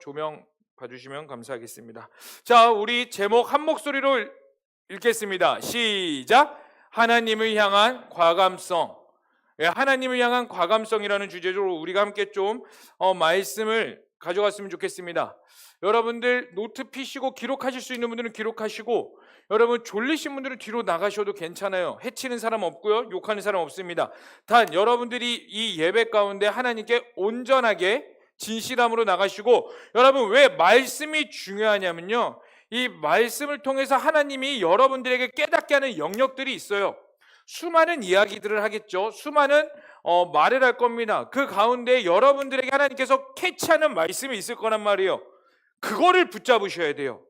조명 봐주시면 감사하겠습니다. 자, 우리 제목 한 목소리로 읽겠습니다. 시작. 하나님을 향한 과감성. 예, 하나님을 향한 과감성이라는 주제로 우리가 함께 좀 말씀을 가져갔으면 좋겠습니다. 여러분들 노트 피시고 기록하실 수 있는 분들은 기록하시고, 여러분 졸리신 분들은 뒤로 나가셔도 괜찮아요. 해치는 사람 없고요, 욕하는 사람 없습니다. 단 여러분들이 이 예배 가운데 하나님께 온전하게 진실함으로 나가시고, 여러분 왜 말씀이 중요하냐면요, 이 말씀을 통해서 하나님이 여러분들에게 깨닫게 하는 영역들이 있어요. 수많은 이야기들을 하겠죠. 수많은 말을 할 겁니다. 그 가운데 여러분들에게 하나님께서 캐치하는 말씀이 있을 거란 말이에요. 그거를 붙잡으셔야 돼요.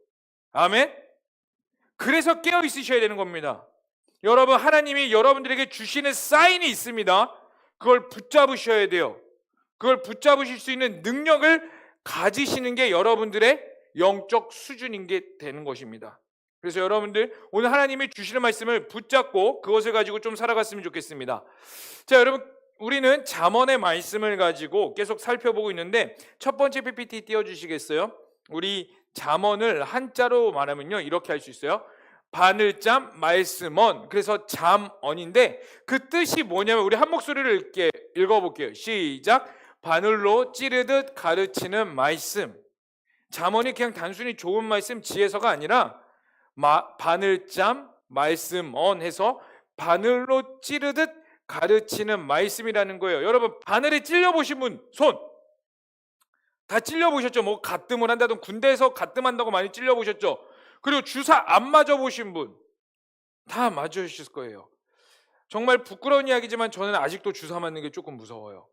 아멘. 그래서 깨어 있으셔야 되는 겁니다. 여러분, 하나님이 여러분들에게 주시는 사인이 있습니다. 그걸 붙잡으셔야 돼요. 그걸 붙잡으실 수 있는 능력을 가지시는 게 여러분들의 영적 수준인 게 되는 것입니다. 그래서 여러분들 오늘 하나님이 주시는 말씀을 붙잡고 그것을 가지고 좀 살아갔으면 좋겠습니다. 자, 여러분, 우리는 잠언의 말씀을 가지고 계속 살펴보고 있는데, 첫 번째 PPT 띄워주시겠어요? 우리 잠언을 한자로 말하면요, 이렇게 할 수 있어요. 바늘잠 말씀언. 그래서 잠언인데 그 뜻이 뭐냐면, 우리 한 목소리를 읽어볼게요. 시작. 바늘로 찌르듯 가르치는 말씀. 잠언이 그냥 단순히 좋은 말씀, 지혜서가 아니라 바늘잠 말씀언 해서 바늘로 찌르듯 가르치는 말씀이라는 거예요. 여러분, 바늘에 찔려보신 분 손 다 찔려보셨죠? 뭐 가뜸을 한다든 군대에서 가뜸한다고 많이 찔려보셨죠? 그리고 주사 안 맞아보신 분 다 맞으셨을 거예요. 정말 부끄러운 이야기지만 저는 아직도 주사 맞는 게 조금 무서워요.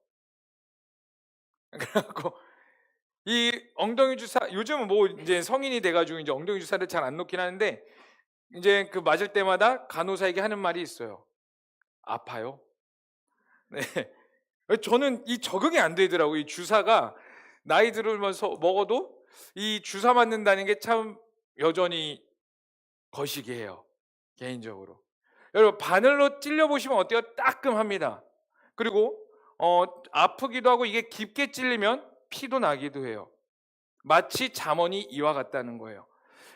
그래갖고 이 엉덩이 주사, 요즘은 뭐 이제 성인이 돼가지고 이제 엉덩이 주사를 잘 안 놓긴 하는데, 이제 그 맞을 때마다 간호사에게 하는 말이 있어요. 아파요. 네. 저는 이 적응이 안 되더라고요. 이 주사가 나이 들으면서 먹어도 이 주사 맞는다는 게 참 여전히 거시기해요. 개인적으로. 여러분, 바늘로 찔려보시면 어때요? 따끔합니다. 그리고 아프기도 하고, 이게 깊게 찔리면 피도 나기도 해요. 마치 잠언이 이와 같다는 거예요.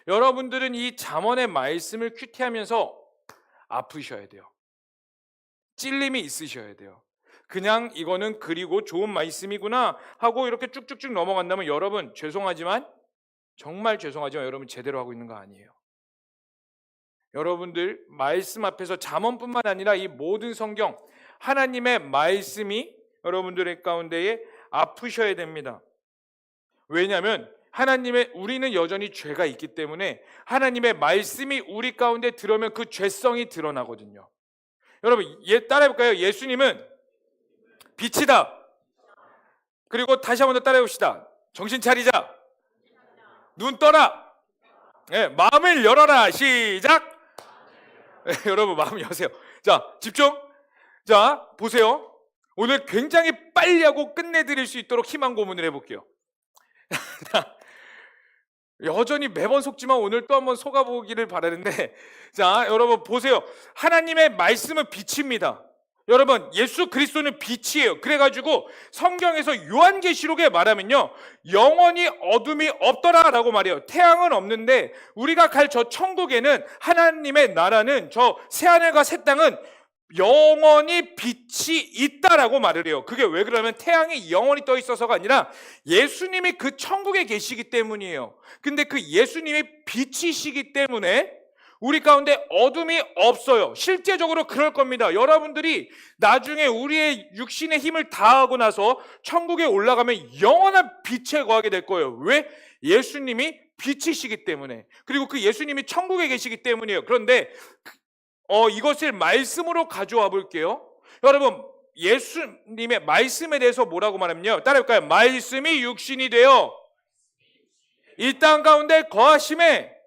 여러분들은 이 잠언의 말씀을 큐티하면서 아프셔야 돼요. 찔림이 있으셔야 돼요. 그냥 이거는 그리고 좋은 말씀이구나 하고 이렇게 쭉쭉쭉 넘어간다면, 여러분 죄송하지만, 정말 죄송하지만 여러분 제대로 하고 있는 거 아니에요. 여러분들 말씀 앞에서 잠언뿐만 아니라 이 모든 성경, 하나님의 말씀이 여러분들의 가운데에 아프셔야 됩니다. 왜냐하면 우리는 여전히 죄가 있기 때문에 하나님의 말씀이 우리 가운데 들어오면 그 죄성이 드러나거든요. 여러분, 따라해볼까요? 예수님은 빛이다. 그리고 다시 한번 더 따라해봅시다. 정신 차리자. 눈 떠라. 네, 마음을 열어라. 시작. 네, 여러분 마음 여세요. 자, 집중. 자, 보세요. 오늘 굉장히 빨리 하고 끝내드릴 수 있도록 희망 고문을 해볼게요. 여전히 매번 속지만 오늘 또 한번 속아보기를 바라는데, 자, 여러분 보세요. 하나님의 말씀은 빛입니다. 여러분, 예수 그리스도는 빛이에요. 그래가지고 성경에서 요한계시록에 말하면요, 영원히 어둠이 없더라라고 말해요. 태양은 없는데 우리가 갈 저 천국에는, 하나님의 나라는, 저 새하늘과 새 땅은 영원히 빛이 있다라고 말을 해요. 그게 왜 그러면 태양이 영원히 떠 있어서가 아니라 예수님이 그 천국에 계시기 때문이에요. 근데 그 예수님이 빛이시기 때문에 우리 가운데 어둠이 없어요. 실제적으로 그럴 겁니다. 여러분들이 나중에 우리의 육신의 힘을 다하고 나서 천국에 올라가면 영원한 빛에 거하게 될 거예요. 왜? 예수님이 빛이시기 때문에, 그리고 그 예수님이 천국에 계시기 때문이에요. 그런데 이것을 말씀으로 가져와 볼게요. 여러분, 예수님의 말씀에 대해서 뭐라고 말하면요, 따라해볼까요? 말씀이 육신이 되어 이 땅 가운데 거하심에,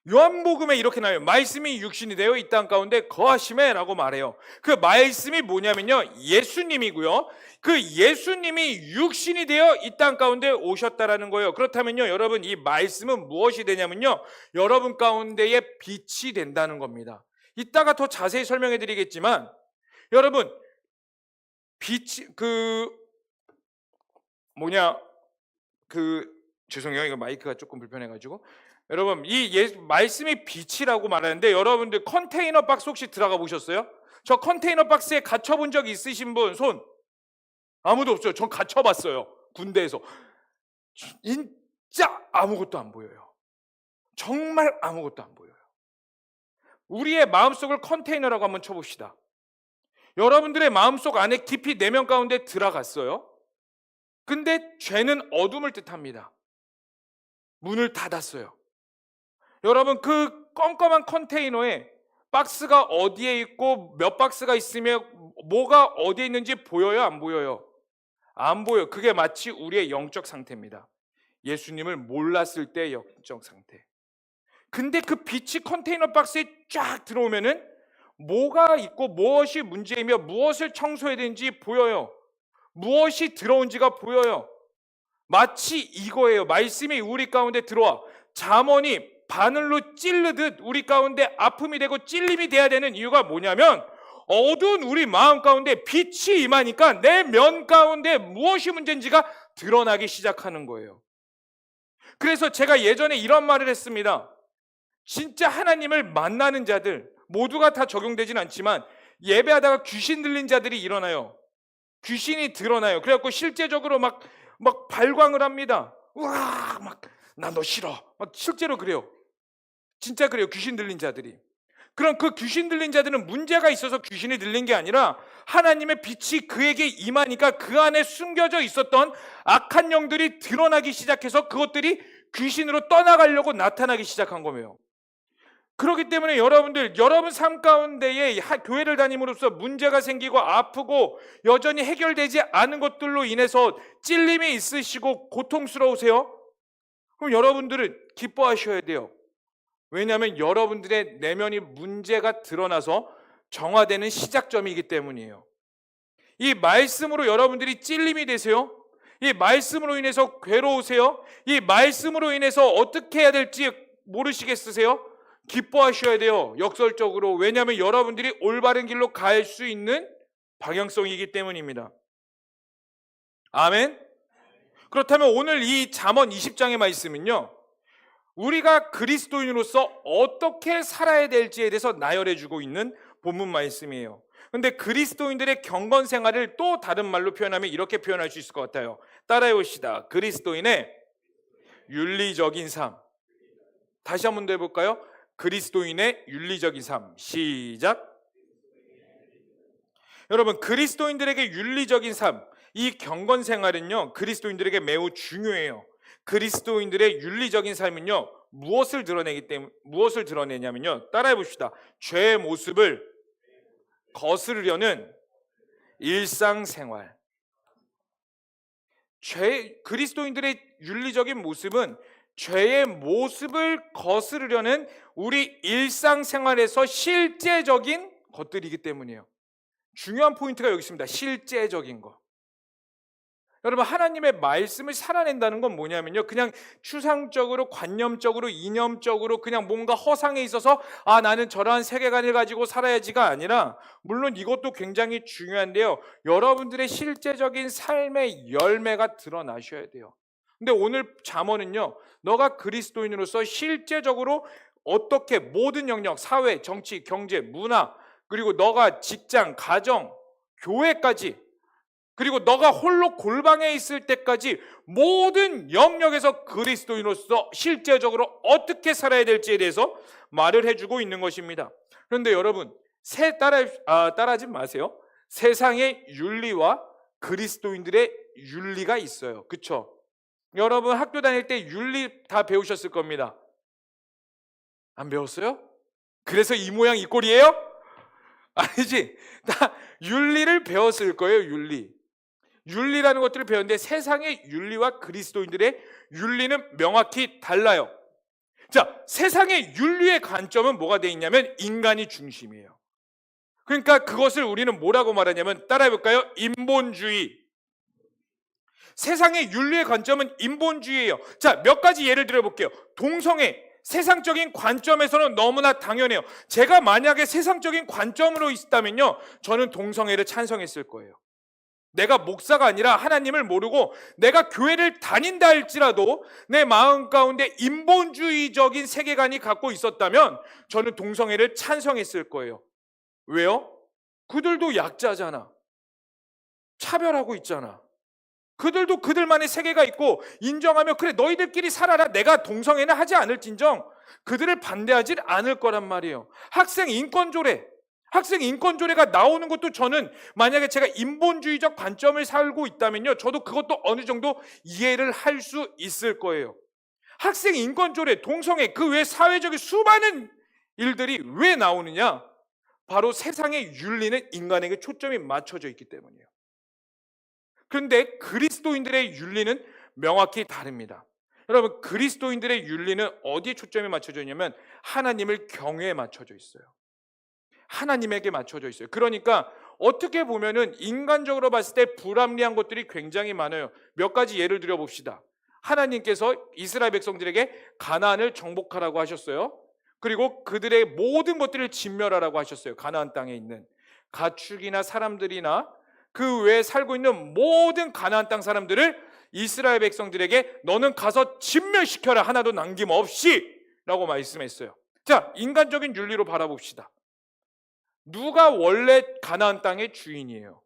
요한복음에 이렇게 나와요. 말씀이 육신이 되어 이 땅 가운데 거하심에 라고 말해요. 그 말씀이 뭐냐면요, 예수님이고요. 그 예수님이 육신이 되어 이 땅 가운데 오셨다라는 거예요. 그렇다면요, 여러분, 이 말씀은 무엇이 되냐면요, 여러분 가운데에 빛이 된다는 겁니다. 이따가 더 자세히 설명해 드리겠지만, 여러분, 빛이 죄송해요. 이거 마이크가 조금 불편해가지고. 여러분, 말씀이 빛이라고 말하는데 여러분들 컨테이너 박스 혹시 들어가 보셨어요? 저 컨테이너 박스에 갇혀본 적 있으신 분 손? 아무도 없어요. 전 갇혀봤어요. 군대에서. 진짜 아무것도 안 보여요. 정말 아무것도 안 보여요. 우리의 마음속을 컨테이너라고 한번 쳐봅시다. 여러분들의 마음속 안에 깊이 내면 가운데 들어갔어요. 근데 죄는 어둠을 뜻합니다. 문을 닫았어요. 여러분, 그 껌껌한 컨테이너에 박스가 어디에 있고 몇 박스가 있으며 뭐가 어디에 있는지 보여요? 안 보여요? 안 보여요. 그게 마치 우리의 영적 상태입니다. 예수님을 몰랐을 때의 영적 상태. 근데 그 빛이 컨테이너 박스에 쫙 들어오면은 뭐가 있고 무엇이 문제이며 무엇을 청소해야 되는지 보여요. 무엇이 들어온지가 보여요. 마치 이거예요. 말씀이 우리 가운데 들어와 잠언이 바늘로 찌르듯 우리 가운데 아픔이 되고 찔림이 돼야 되는 이유가 뭐냐면 어두운 우리 마음 가운데 빛이 임하니까 내 면 가운데 무엇이 문제인지가 드러나기 시작하는 거예요. 그래서 제가 예전에 이런 말을 했습니다. 진짜 하나님을 만나는 자들 모두가 다 적용되진 않지만 예배하다가 귀신 들린 자들이 일어나요. 귀신이 드러나요. 그래갖고 실제적으로 막 발광을 합니다. 우와, 나 너 싫어. 막 실제로 그래요. 진짜 그래요. 귀신 들린 자들이. 그럼 그 귀신 들린 자들은 문제가 있어서 귀신이 들린 게 아니라 하나님의 빛이 그에게 임하니까 그 안에 숨겨져 있었던 악한 영들이 드러나기 시작해서 그것들이 귀신으로 떠나가려고 나타나기 시작한 거예요. 그렇기 때문에 여러분 삶 가운데에 교회를 다님으로써 문제가 생기고 아프고 여전히 해결되지 않은 것들로 인해서 찔림이 있으시고 고통스러우세요? 그럼 여러분들은 기뻐하셔야 돼요. 왜냐하면 여러분들의 내면이 문제가 드러나서 정화되는 시작점이기 때문이에요. 이 말씀으로 여러분들이 찔림이 되세요? 이 말씀으로 인해서 괴로우세요? 이 말씀으로 인해서 어떻게 해야 될지 모르시겠으세요? 기뻐하셔야 돼요. 역설적으로. 왜냐하면 여러분들이 올바른 길로 갈 수 있는 방향성이기 때문입니다. 아멘? 그렇다면 오늘 이 잠언 20장의 말씀은요, 우리가 그리스도인으로서 어떻게 살아야 될지에 대해서 나열해주고 있는 본문 말씀이에요. 그런데 그리스도인들의 경건 생활을 또 다른 말로 표현하면 이렇게 표현할 수 있을 것 같아요. 따라해봅시다. 그리스도인의 윤리적인 삶. 다시 한번 더 해볼까요? 그리스도인의 윤리적인 삶. 시작. 여러분, 그리스도인들에게 윤리적인 삶, 이 경건 생활은요, 그리스도인들에게 매우 중요해요. 그리스도인들의 윤리적인 삶은요, 무엇을 드러내냐면요, 따라해 봅시다. 죄의 모습을 거스르려는 일상생활. 그리스도인들의 윤리적인 모습은 죄의 모습을 거스르려는 우리 일상생활에서 실제적인 것들이기 때문이에요. 중요한 포인트가 여기 있습니다. 실제적인 거. 여러분, 하나님의 말씀을 살아낸다는 건 뭐냐면요, 그냥 추상적으로, 관념적으로, 이념적으로 그냥 뭔가 허상에 있어서 나는 저러한 세계관을 가지고 살아야지가 아니라, 물론 이것도 굉장히 중요한데요, 여러분들의 실제적인 삶의 열매가 드러나셔야 돼요. 근데 오늘 잠언은요, 너가 그리스도인으로서 실제적으로 어떻게 모든 영역, 사회, 정치, 경제, 문화, 그리고 너가 직장, 가정, 교회까지, 그리고 너가 홀로 골방에 있을 때까지 모든 영역에서 그리스도인으로서 실제적으로 어떻게 살아야 될지에 대해서 말을 해주고 있는 것입니다. 그런데 여러분, 따라하지 마세요. 세상의 윤리와 그리스도인들의 윤리가 있어요. 그렇죠? 여러분 학교 다닐 때 윤리 다 배우셨을 겁니다. 안 배웠어요? 그래서 이 모양 이 꼴이에요? 아니지. 다 윤리를 배웠을 거예요. 윤리라는 것들을 배웠는데 세상의 윤리와 그리스도인들의 윤리는 명확히 달라요. 자, 세상의 윤리의 관점은 뭐가 되어 있냐면 인간이 중심이에요. 그러니까 그것을 우리는 뭐라고 말하냐면, 따라해볼까요? 인본주의. 세상의 윤리의 관점은 인본주의예요. 자, 몇 가지 예를 들어볼게요. 동성애, 세상적인 관점에서는 너무나 당연해요. 제가 만약에 세상적인 관점으로 있다면요, 저는 동성애를 찬성했을 거예요. 내가 목사가 아니라 하나님을 모르고 내가 교회를 다닌다 할지라도 내 마음 가운데 인본주의적인 세계관이 갖고 있었다면 저는 동성애를 찬성했을 거예요. 왜요? 그들도 약자잖아. 차별하고 있잖아. 그들도 그들만의 세계가 있고 인정하며 그래 너희들끼리 살아라. 내가 동성애는 하지 않을진정 그들을 반대하지 않을 거란 말이에요. 학생 인권조례가 나오는 것도 저는 만약에 제가 인본주의적 관점을 살고 있다면요, 저도 그것도 어느 정도 이해를 할 수 있을 거예요. 학생 인권조례, 동성애, 그 외 사회적인 수많은 일들이 왜 나오느냐? 바로 세상의 윤리는 인간에게 초점이 맞춰져 있기 때문이에요. 그런데 그리스도인들의 윤리는 명확히 다릅니다. 여러분, 그리스도인들의 윤리는 어디에 초점이 맞춰져 있냐면 하나님을 경외에 맞춰져 있어요. 하나님에게 맞춰져 있어요. 그러니까 어떻게 보면은 인간적으로 봤을 때 불합리한 것들이 굉장히 많아요. 몇 가지 예를 들어 봅시다. 하나님께서 이스라엘 백성들에게 가나안을 정복하라고 하셨어요. 그리고 그들의 모든 것들을 진멸하라고 하셨어요. 가나안 땅에 있는 가축이나 사람들이나 그 외에 살고 있는 모든 가나안 땅 사람들을 이스라엘 백성들에게 너는 가서 진멸시켜라, 하나도 남김없이 라고 말씀했어요. 자, 인간적인 윤리로 바라봅시다. 누가 원래 가나안 땅의 주인이에요?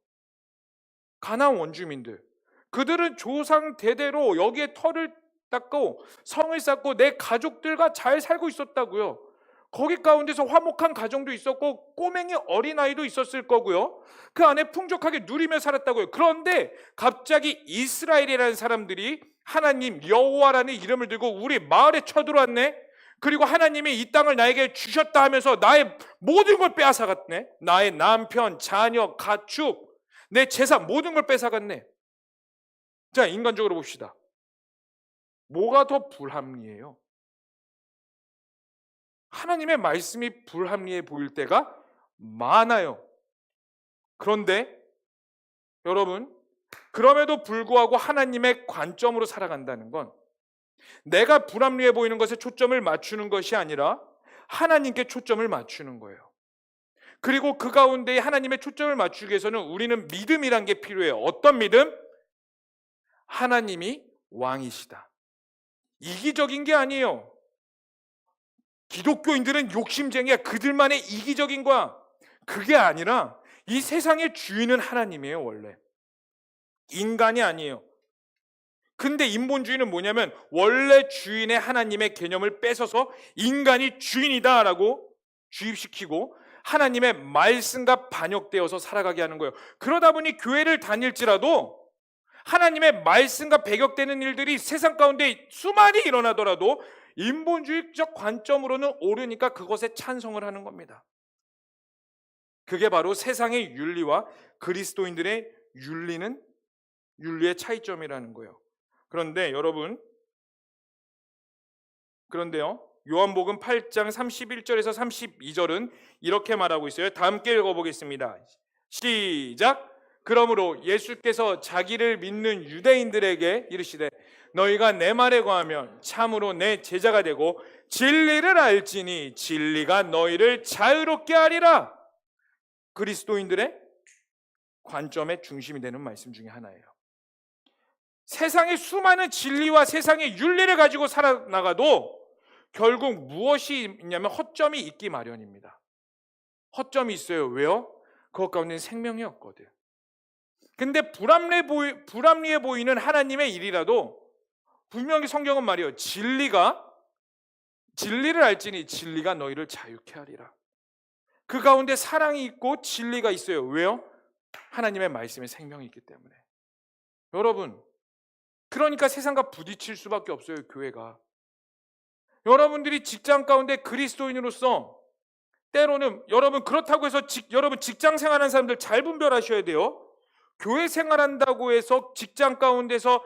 가나안 원주민들. 그들은 조상 대대로 여기에 터를 닦고 성을 쌓고 내 가족들과 잘 살고 있었다고요. 거기 가운데서 화목한 가정도 있었고 꼬맹이 어린아이도 있었을 거고요. 그 안에 풍족하게 누리며 살았다고요. 그런데 갑자기 이스라엘이라는 사람들이 하나님 여호와라는 이름을 들고 우리 마을에 쳐들어왔네. 그리고 하나님이 이 땅을 나에게 주셨다 하면서 나의 모든 걸 빼앗아갔네. 나의 남편, 자녀, 가축, 내 재산 모든 걸 뺏어갔네. 자, 인간적으로 봅시다. 뭐가 더 불합리해요? 하나님의 말씀이 불합리해 보일 때가 많아요. 그런데 여러분, 그럼에도 불구하고 하나님의 관점으로 살아간다는 건 내가 불합리해 보이는 것에 초점을 맞추는 것이 아니라 하나님께 초점을 맞추는 거예요. 그리고 그 가운데 하나님의 초점을 맞추기 위해서는 우리는 믿음이란 게 필요해요. 어떤 믿음? 하나님이 왕이시다. 이기적인 게 아니에요. 기독교인들은 욕심쟁이야. 그들만의 이기적인 거야. 그게 아니라 이 세상의 주인은 하나님이에요. 원래 인간이 아니에요. 근데 인본주의는 뭐냐면 원래 주인의 하나님의 개념을 뺏어서 인간이 주인이다라고 주입시키고 하나님의 말씀과 반역되어서 살아가게 하는 거예요. 그러다 보니 교회를 다닐지라도 하나님의 말씀과 배격되는 일들이 세상 가운데 수많이 일어나더라도 인본주의적 관점으로는 옳으니까 그것에 찬성을 하는 겁니다. 그게 바로 세상의 윤리와 그리스도인들의 윤리의 차이점이라는 거예요. 그런데 여러분, 그런데요, 요한복음 8장 31절에서 32절은 이렇게 말하고 있어요. 다 함께 읽어보겠습니다. 시작. 그러므로 예수께서 자기를 믿는 유대인들에게 이르시되 너희가 내 말에 거하면 참으로 내 제자가 되고 진리를 알지니 진리가 너희를 자유롭게 하리라. 그리스도인들의 관점의 중심이 되는 말씀 중에 하나예요. 세상의 수많은 진리와 세상의 윤리를 가지고 살아나가도 결국 무엇이 있냐면 허점이 있기 마련입니다. 허점이 있어요. 왜요? 그것 가운데는 생명이 없거든. 근데 불합리해 보이는 하나님의 일이라도 분명히 성경은 말이에요. 진리를 알지니 진리가 너희를 자유케 하리라. 그 가운데 사랑이 있고 진리가 있어요. 왜요? 하나님의 말씀에 생명이 있기 때문에. 여러분, 그러니까 세상과 부딪힐 수밖에 없어요. 교회가. 여러분들이 직장 가운데 그리스도인으로서 때로는 여러분 그렇다고 해서 여러분 직장 생활하는 사람들 잘 분별하셔야 돼요. 교회 생활한다고 해서 직장 가운데서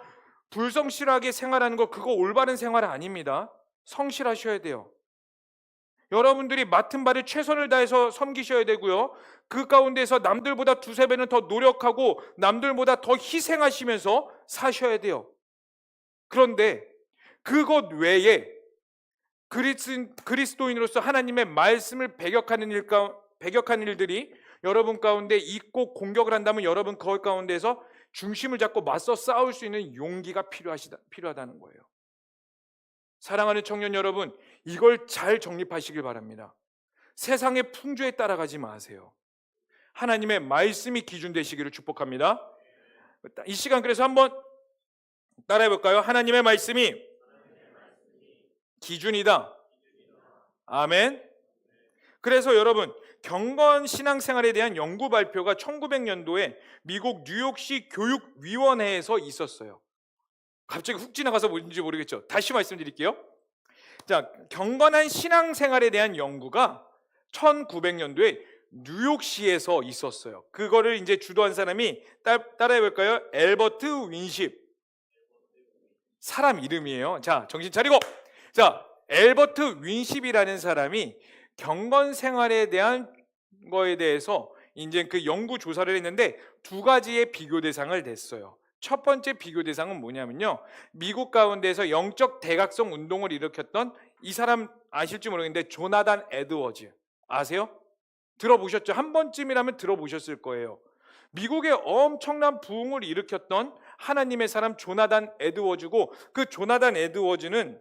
불성실하게 생활하는 거 그거 올바른 생활 아닙니다. 성실하셔야 돼요. 여러분들이 맡은 바를 최선을 다해서 섬기셔야 되고요. 그 가운데서 남들보다 두세 배는 더 노력하고 남들보다 더 희생하시면서 사셔야 돼요. 그런데 그것 외에 그리스도인으로서 하나님의 말씀을 배격하는 일들이 여러분 가운데 있고 공격을 한다면 여러분 그 가운데서 중심을 잡고 맞서 싸울 수 있는 용기가 필요하다는 거예요. 사랑하는 청년 여러분, 이걸 잘 정립하시길 바랍니다. 세상의 풍조에 따라가지 마세요. 하나님의 말씀이 기준 되시기를 축복합니다. 이 시간 그래서 한번 따라해 볼까요? 하나님의 말씀이 기준이다. 아멘. 그래서 여러분, 경건 신앙생활에 대한 연구 발표가 1900년도에 미국 뉴욕시 교육위원회에서 있었어요. 갑자기 훅 지나가서 뭔지 모르겠죠. 다시 말씀드릴게요. 자, 경건한 신앙생활에 대한 연구가 1900년도에 뉴욕시에서 있었어요. 그거를 이제 주도한 사람이 따라해 볼까요? 엘버트 윈십. 사람 이름이에요. 자, 정신 차리고. 자, 엘버트 윈십이라는 사람이 경건 생활에 대한 거에 대해서 이제 그 연구 조사를 했는데 두 가지의 비교 대상을 냈어요. 첫 번째 비교 대상은 뭐냐면요, 미국 가운데서 영적 대각성 운동을 일으켰던 이 사람 아실지 모르겠는데 조나단 에드워즈 아세요? 들어보셨죠? 한 번쯤이라면 들어보셨을 거예요. 미국의 엄청난 부흥을 일으켰던 하나님의 사람 조나단 에드워즈고, 그 조나단 에드워즈는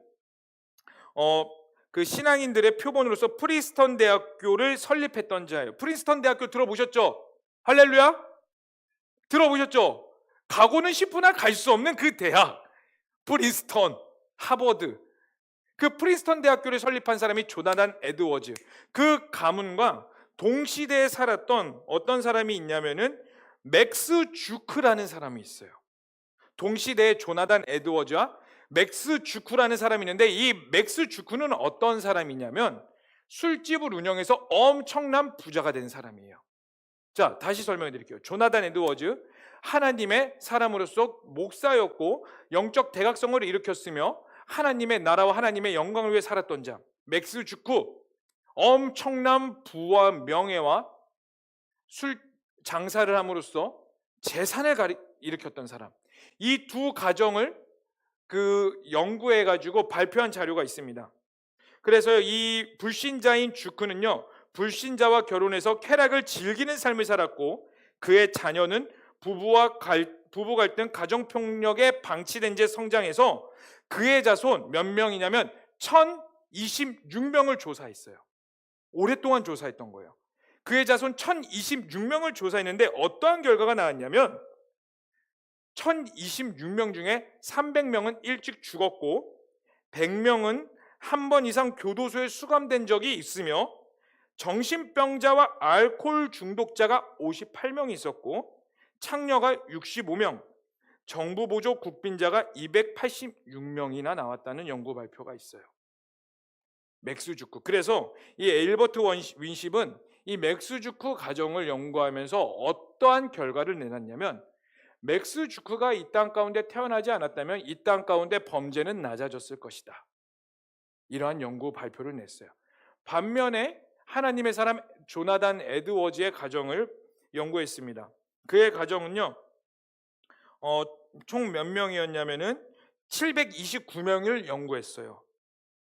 그 신앙인들의 표본으로서 프린스턴 대학교를 설립했던 자예요. 프린스턴 대학교 들어보셨죠? 할렐루야? 들어보셨죠? 가고는 싶으나 갈 수 없는 그 대학, 프린스턴, 하버드, 그 프린스턴 대학교를 설립한 사람이 조나단 에드워즈. 그 가문과 동시대에 살았던 어떤 사람이 있냐면은 맥스 주크라는 사람이 있어요. 동시대에 조나단 에드워즈와 맥스 주크라는 사람이 있는데, 이 맥스 주크는 어떤 사람이냐면 술집을 운영해서 엄청난 부자가 된 사람이에요. 자, 다시 설명해 드릴게요. 조나단 에드워즈, 하나님의 사람으로서 목사였고 영적 대각성을 일으켰으며 하나님의 나라와 하나님의 영광을 위해 살았던 자. 맥스 주크, 엄청난 부와 명예와 술 장사를 함으로써 재산을 일으켰던 사람. 이 두 가정을 연구해 가지고 발표한 자료가 있습니다. 그래서 이 불신자인 주크는요, 불신자와 결혼해서 쾌락을 즐기는 삶을 살았고, 그의 자녀는 부부 갈등, 가정 폭력에 방치된 채 성장해서 그의 자손 몇 명이냐면 1026명을 조사했어요. 오랫동안 조사했던 거예요. 그의 자손 1026명을 조사했는데 어떠한 결과가 나왔냐면 1026명 중에 300명은 일찍 죽었고 100명은 한 번 이상 교도소에 수감된 적이 있으며 정신병자와 알코올 중독자가 58명이 있었고 창녀가 65명, 정부 보조 국빈자가 286명이나 나왔다는 연구 발표가 있어요. 맥스 주크. 그래서 이 엘버트 윈십은 이 맥스 주크 가정을 연구하면서 어떠한 결과를 내놨냐면, 맥스 주크가 이 땅 가운데 태어나지 않았다면 이 땅 가운데 범죄는 낮아졌을 것이다. 이러한 연구 발표를 냈어요. 반면에 하나님의 사람 조나단 에드워즈의 가정을 연구했습니다. 그의 가정은요, 총 몇 명이었냐면은 729명을 연구했어요.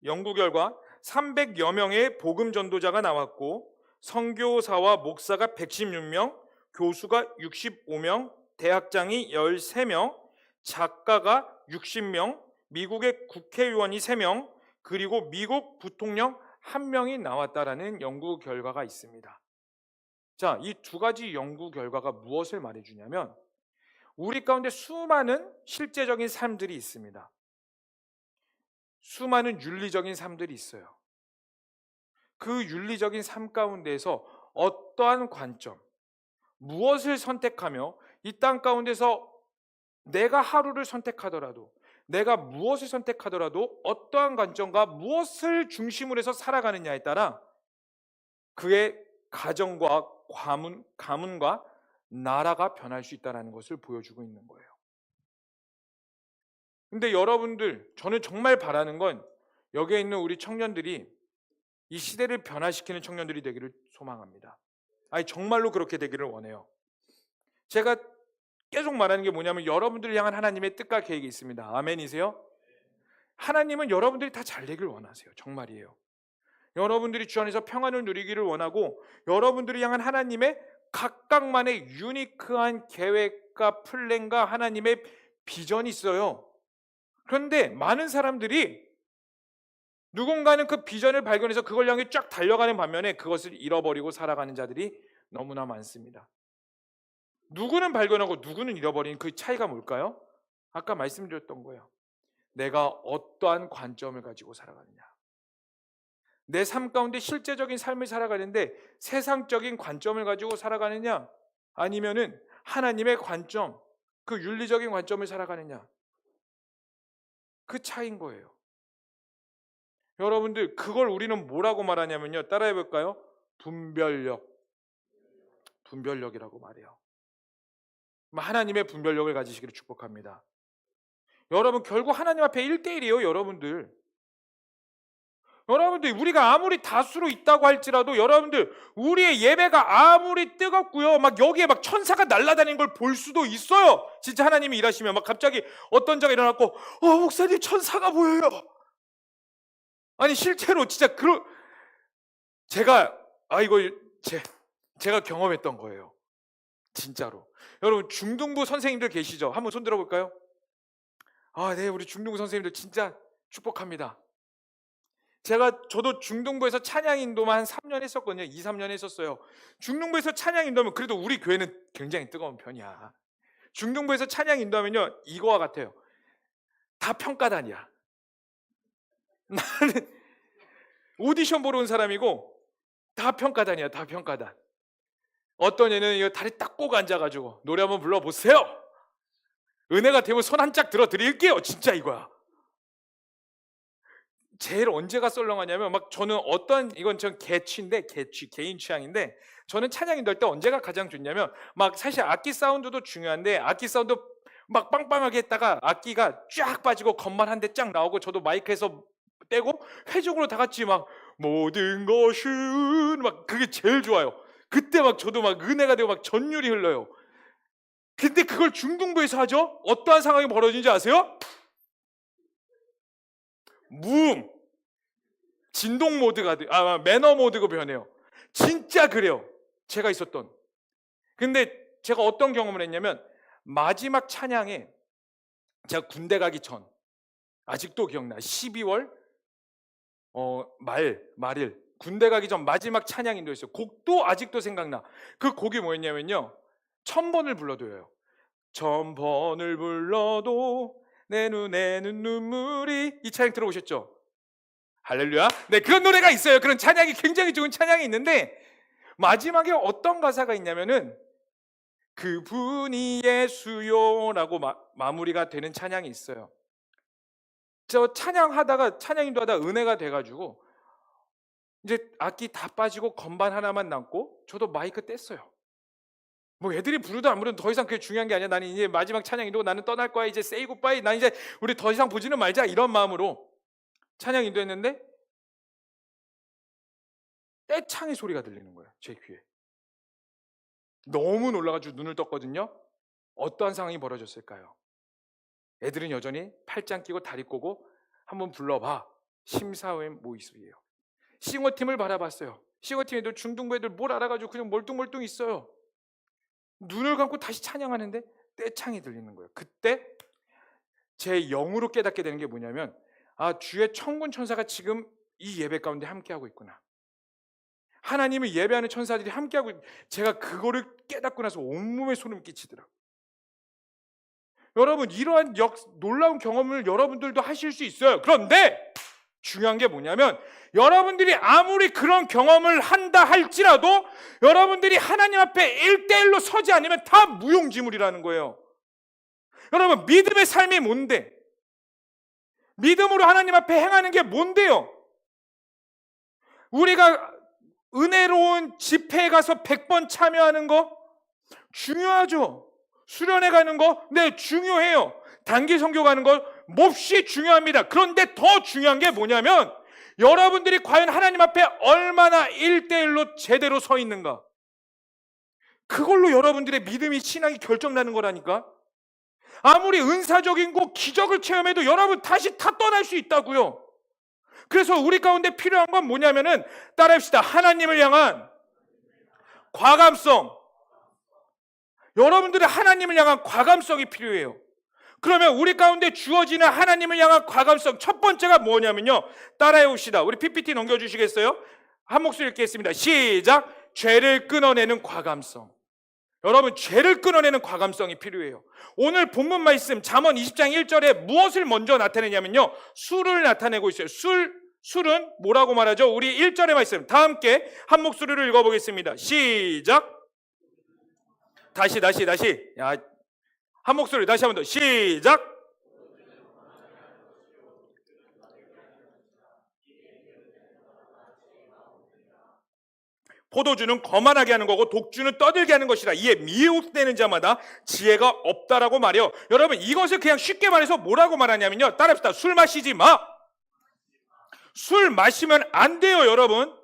연구 결과 300여 명의 복음 전도자가 나왔고 선교사와 목사가 116명, 교수가 65명, 대학장이 13명, 작가가 60명, 미국의 국회의원이 3명, 그리고 미국 부통령 1명이 나왔다라는 연구 결과가 있습니다. 자, 이 두 가지 연구 결과가 무엇을 말해주냐면 우리 가운데 수많은 실제적인 삶들이 있습니다. 수많은 윤리적인 삶들이 있어요. 그 윤리적인 삶 가운데에서 어떠한 관점, 무엇을 선택하며 이 땅 가운데서 내가 하루를 선택하더라도, 내가 무엇을 선택하더라도 어떠한 관점과 무엇을 중심으로 해서 살아가느냐에 따라 그의 가정과 가문과 나라가 변할 수 있다는 것을 보여주고 있는 거예요. 근데 여러분들, 저는 정말 바라는 건 여기에 있는 우리 청년들이 이 시대를 변화시키는 청년들이 되기를 소망합니다. 아니, 정말로 그렇게 되기를 원해요. 제가 계속 말하는 게 뭐냐면 여러분들을 향한 하나님의 뜻과 계획이 있습니다. 아멘이세요? 하나님은 여러분들이 다 잘 되길 원하세요. 정말이에요. 여러분들이 주 안에서 평안을 누리기를 원하고 여러분들을 향한 하나님의 각각만의 유니크한 계획 계획과 플랜과 하나님의 비전이 있어요. 그런데 많은 사람들이 누군가는 그 비전을 발견해서 그걸 향해 쫙 달려가는 반면에 그것을 잃어버리고 살아가는 자들이 너무나 많습니다. 누구는 발견하고 누구는 잃어버리는 그 차이가 뭘까요? 아까 말씀드렸던 거예요. 내가 어떠한 관점을 가지고 살아가느냐. 내 삶 가운데 실제적인 삶을 살아가는데 세상적인 관점을 가지고 살아가느냐, 아니면은 하나님의 관점, 그 윤리적인 관점을 살아가느냐. 그 차이인 거예요. 여러분들, 그걸 우리는 뭐라고 말하냐면요, 따라해 볼까요? 분별력이라고 말해요. 하나님의 분별력을 가지시기를 축복합니다. 여러분, 결국 하나님 앞에 1대1이에요. 여러분들, 우리가 아무리 다수로 있다고 할지라도 여러분들, 우리의 예배가 아무리 뜨겁고요, 막 여기에 막 천사가 날아다니는 걸 볼 수도 있어요. 진짜 하나님이 일하시면 막 갑자기 어떤 자가 일어났고, 목사님 천사가 보여요. 아니 실제로 진짜 제가 경험했던 거예요. 진짜로. 여러분, 중등부 선생님들 계시죠? 한번 손 들어볼까요? 네, 우리 중등부 선생님들 진짜 축복합니다. 저도 중등부에서 찬양 인도만 한 3년 했었거든요. 2, 3년 했었어요. 중등부에서 찬양 인도하면 그래도 우리 교회는 굉장히 뜨거운 편이야. 중등부에서 찬양 인도하면요, 이거와 같아요. 다 평가단이야. 나는 오디션 보러 온 사람이고 다 평가단이야. 다 평가단. 어떤 애는 이거 다리 딱 꼬고 앉아가지고 노래 한번 불러보세요. 은혜가 되면 손 한 짝 들어 드릴게요. 진짜 이거야. 제일 언제가 썰렁하냐면 저는 이건 전 개인 취향인데, 저는 찬양 인도할 때 언제가 가장 좋냐면 사실 악기 사운드도 중요한데, 악기 사운드 막 빵빵하게 했다가 악기가 쫙 빠지고 건반 한 대 쫙 나오고 저도 마이크에서 떼고 회중으로 다 같이 모든 것은 그게 제일 좋아요. 그때 저도 은혜가 되고 전율이 흘러요. 근데 그걸 중등부에서 하죠? 어떠한 상황이 벌어지는지 아세요? 무음, 진동 모드가 매너 모드가 변해요. 진짜 그래요. 제가 있었던. 근데 제가 어떤 경험을 했냐면, 마지막 찬양에 제가 군대 가기 전, 아직도 기억나. 12월 말일 군대 가기 전 마지막 찬양 인도였어요. 곡도 아직도 생각나. 그 곡이 뭐였냐면요, 1000번을 불러도요. 1000번을 불러도 내 눈에는 눈물이. 이 찬양 들어보셨죠? 할렐루야. 네, 그런 노래가 있어요. 그런 찬양이, 굉장히 좋은 찬양이 있는데, 마지막에 어떤 가사가 있냐면은 그분이 예수요라고 마무리가 되는 찬양이 있어요. 저 찬양하다가, 찬양 인도하다가 은혜가 돼가지고 이제 악기 다 빠지고 건반 하나만 남고 저도 마이크 뗐어요. 애들이 부르든 안 부르든 더 이상 그게 중요한 게 아니야. 나는 이제 마지막 찬양 인도고 나는 떠날 거야. 이제 say goodbye. 난 이제 우리 더 이상 보지는 말자. 이런 마음으로 찬양 인도했는데 떼창의 소리가 들리는 거예요. 제 귀에. 너무 놀라가지고 눈을 떴거든요. 어떠한 상황이 벌어졌을까요? 애들은 여전히 팔짱 끼고 다리 꼬고 한번 불러봐. 심사위원 모습이에요. 싱어팀을 바라봤어요. 싱어팀 애들, 중등부 애들 뭘 알아가지고 그냥 멀뚱멀뚱 있어요. 눈을 감고 다시 찬양하는데 떼창이 들리는 거예요. 그때 제 영으로 깨닫게 되는 게 뭐냐면, 주의 천군 천사가 지금 이 예배 가운데 함께하고 있구나. 하나님을 예배하는 천사들이 함께하고 제가 그거를 깨닫고 나서 온몸에 소름이 끼치더라고요. 여러분, 이러한 놀라운 경험을 여러분들도 하실 수 있어요. 그런데 중요한 게 뭐냐면, 여러분들이 아무리 그런 경험을 한다 할지라도 여러분들이 하나님 앞에 1대1로 서지 않으면 다 무용지물이라는 거예요. 여러분, 믿음의 삶이 뭔데? 믿음으로 하나님 앞에 행하는 게 뭔데요? 우리가 은혜로운 집회에 가서 100번 참여하는 거 중요하죠. 수련회 가는 거, 네, 중요해요. 단기 선교 가는 거 몹시 중요합니다. 그런데 더 중요한 게 뭐냐면, 여러분들이 과연 하나님 앞에 얼마나 1대1로 제대로 서 있는가. 그걸로 여러분들의 믿음이, 신앙이 결정나는 거라니까. 아무리 은사적인 거, 기적을 체험해도 여러분 다시 다 떠날 수 있다고요. 그래서 우리 가운데 필요한 건 뭐냐면은, 따라합시다. 하나님을 향한 과감성. 여러분들의 하나님을 향한 과감성이 필요해요. 그러면 우리 가운데 주어지는 하나님을 향한 과감성 첫 번째가 뭐냐면요, 따라해 봅시다. 우리 PPT 넘겨주시겠어요? 한 목소리 읽겠습니다. 시작. 죄를 끊어내는 과감성. 여러분, 죄를 끊어내는 과감성이 필요해요. 오늘 본문 말씀 잠언 20장 1절에 무엇을 먼저 나타내냐면요, 술을 나타내고 있어요. 술은 뭐라고 말하죠? 우리 1절의 말씀 다 함께 한 목소리로 읽어보겠습니다. 시작. 다시. 야, 한 목소리 다시 한 번 더. 시작. 포도주는 거만하게 하는 거고 독주는 떠들게 하는 것이라. 이에 미혹되는 자마다 지혜가 없다라고 말해요. 여러분, 이것을 그냥 쉽게 말해서 뭐라고 말하냐면요, 따라합시다. 술 마시지 마. 술 마시면 안 돼요, 여러분.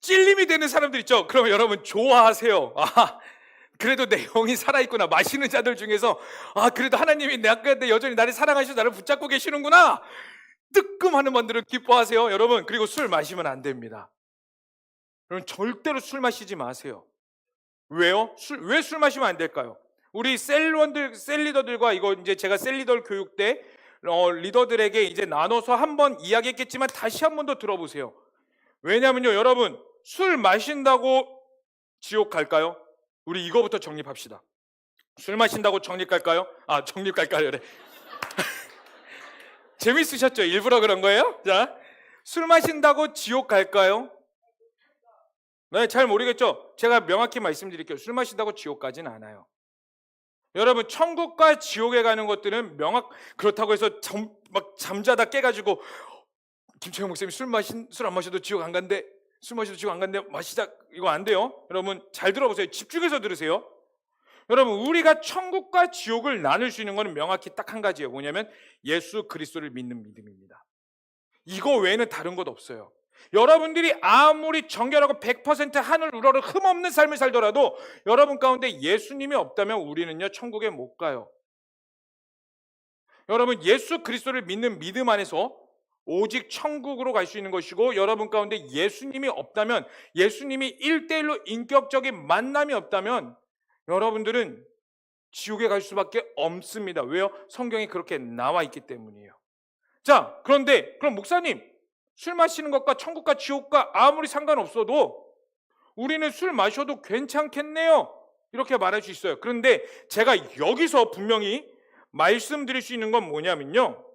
찔림이 되는 사람들 있죠. 그러면 여러분 좋아하세요. 그래도 내 영이 살아있구나. 마시는 자들 중에서 그래도 하나님이 내 가운데 여전히 나를 사랑하시고 나를 붙잡고 계시는구나. 뜨끔하는 분들은 기뻐하세요, 여러분. 그리고 술 마시면 안 됩니다. 여러분, 절대로 술 마시지 마세요. 왜요? 왜 술 마시면 안 될까요? 우리 셀리더들과 이거 이제 제가 셀리더 교육 때 리더들에게 이제 나눠서 한번 이야기했겠지만 다시 한 번 더 들어보세요. 왜냐면요, 여러분, 술 마신다고 지옥 갈까요? 우리 이거부터 정립합시다. 술 마신다고 정립 갈까요? 정립 갈까요? 그래. 재밌으셨죠? 일부러 그런 거예요? 자, 술 마신다고 지옥 갈까요? 네, 잘 모르겠죠? 제가 명확히 말씀드릴게요. 술 마신다고 지옥 가진 않아요. 여러분, 천국과 지옥에 가는 것들은 그렇다고 해서 막 잠자다 깨가지고 김철영 목사님 술 안 마셔도 지옥 안 간대. 술 마셔도 지옥 안 간대. 마시자. 이거 안 돼요. 여러분, 잘 들어보세요. 집중해서 들으세요. 여러분, 우리가 천국과 지옥을 나눌 수 있는 것은 명확히 딱 한 가지예요. 뭐냐면 예수 그리스도를 믿는 믿음입니다. 이거 외에는 다른 것 없어요. 여러분들이 아무리 정결하고 100% 하늘 우러러 흠없는 삶을 살더라도 여러분 가운데 예수님이 없다면 우리는요, 천국에 못 가요. 여러분, 예수 그리스도를 믿는 믿음 안에서 오직 천국으로 갈 수 있는 것이고, 여러분 가운데 예수님이 없다면, 예수님이 1대1로 인격적인 만남이 없다면 여러분들은 지옥에 갈 수밖에 없습니다. 왜요? 성경에 그렇게 나와 있기 때문이에요. 자, 그런데 그럼 목사님, 술 마시는 것과 천국과 지옥과 아무리 상관없어도 우리는 술 마셔도 괜찮겠네요, 이렇게 말할 수 있어요. 그런데 제가 여기서 분명히 말씀드릴 수 있는 건 뭐냐면요,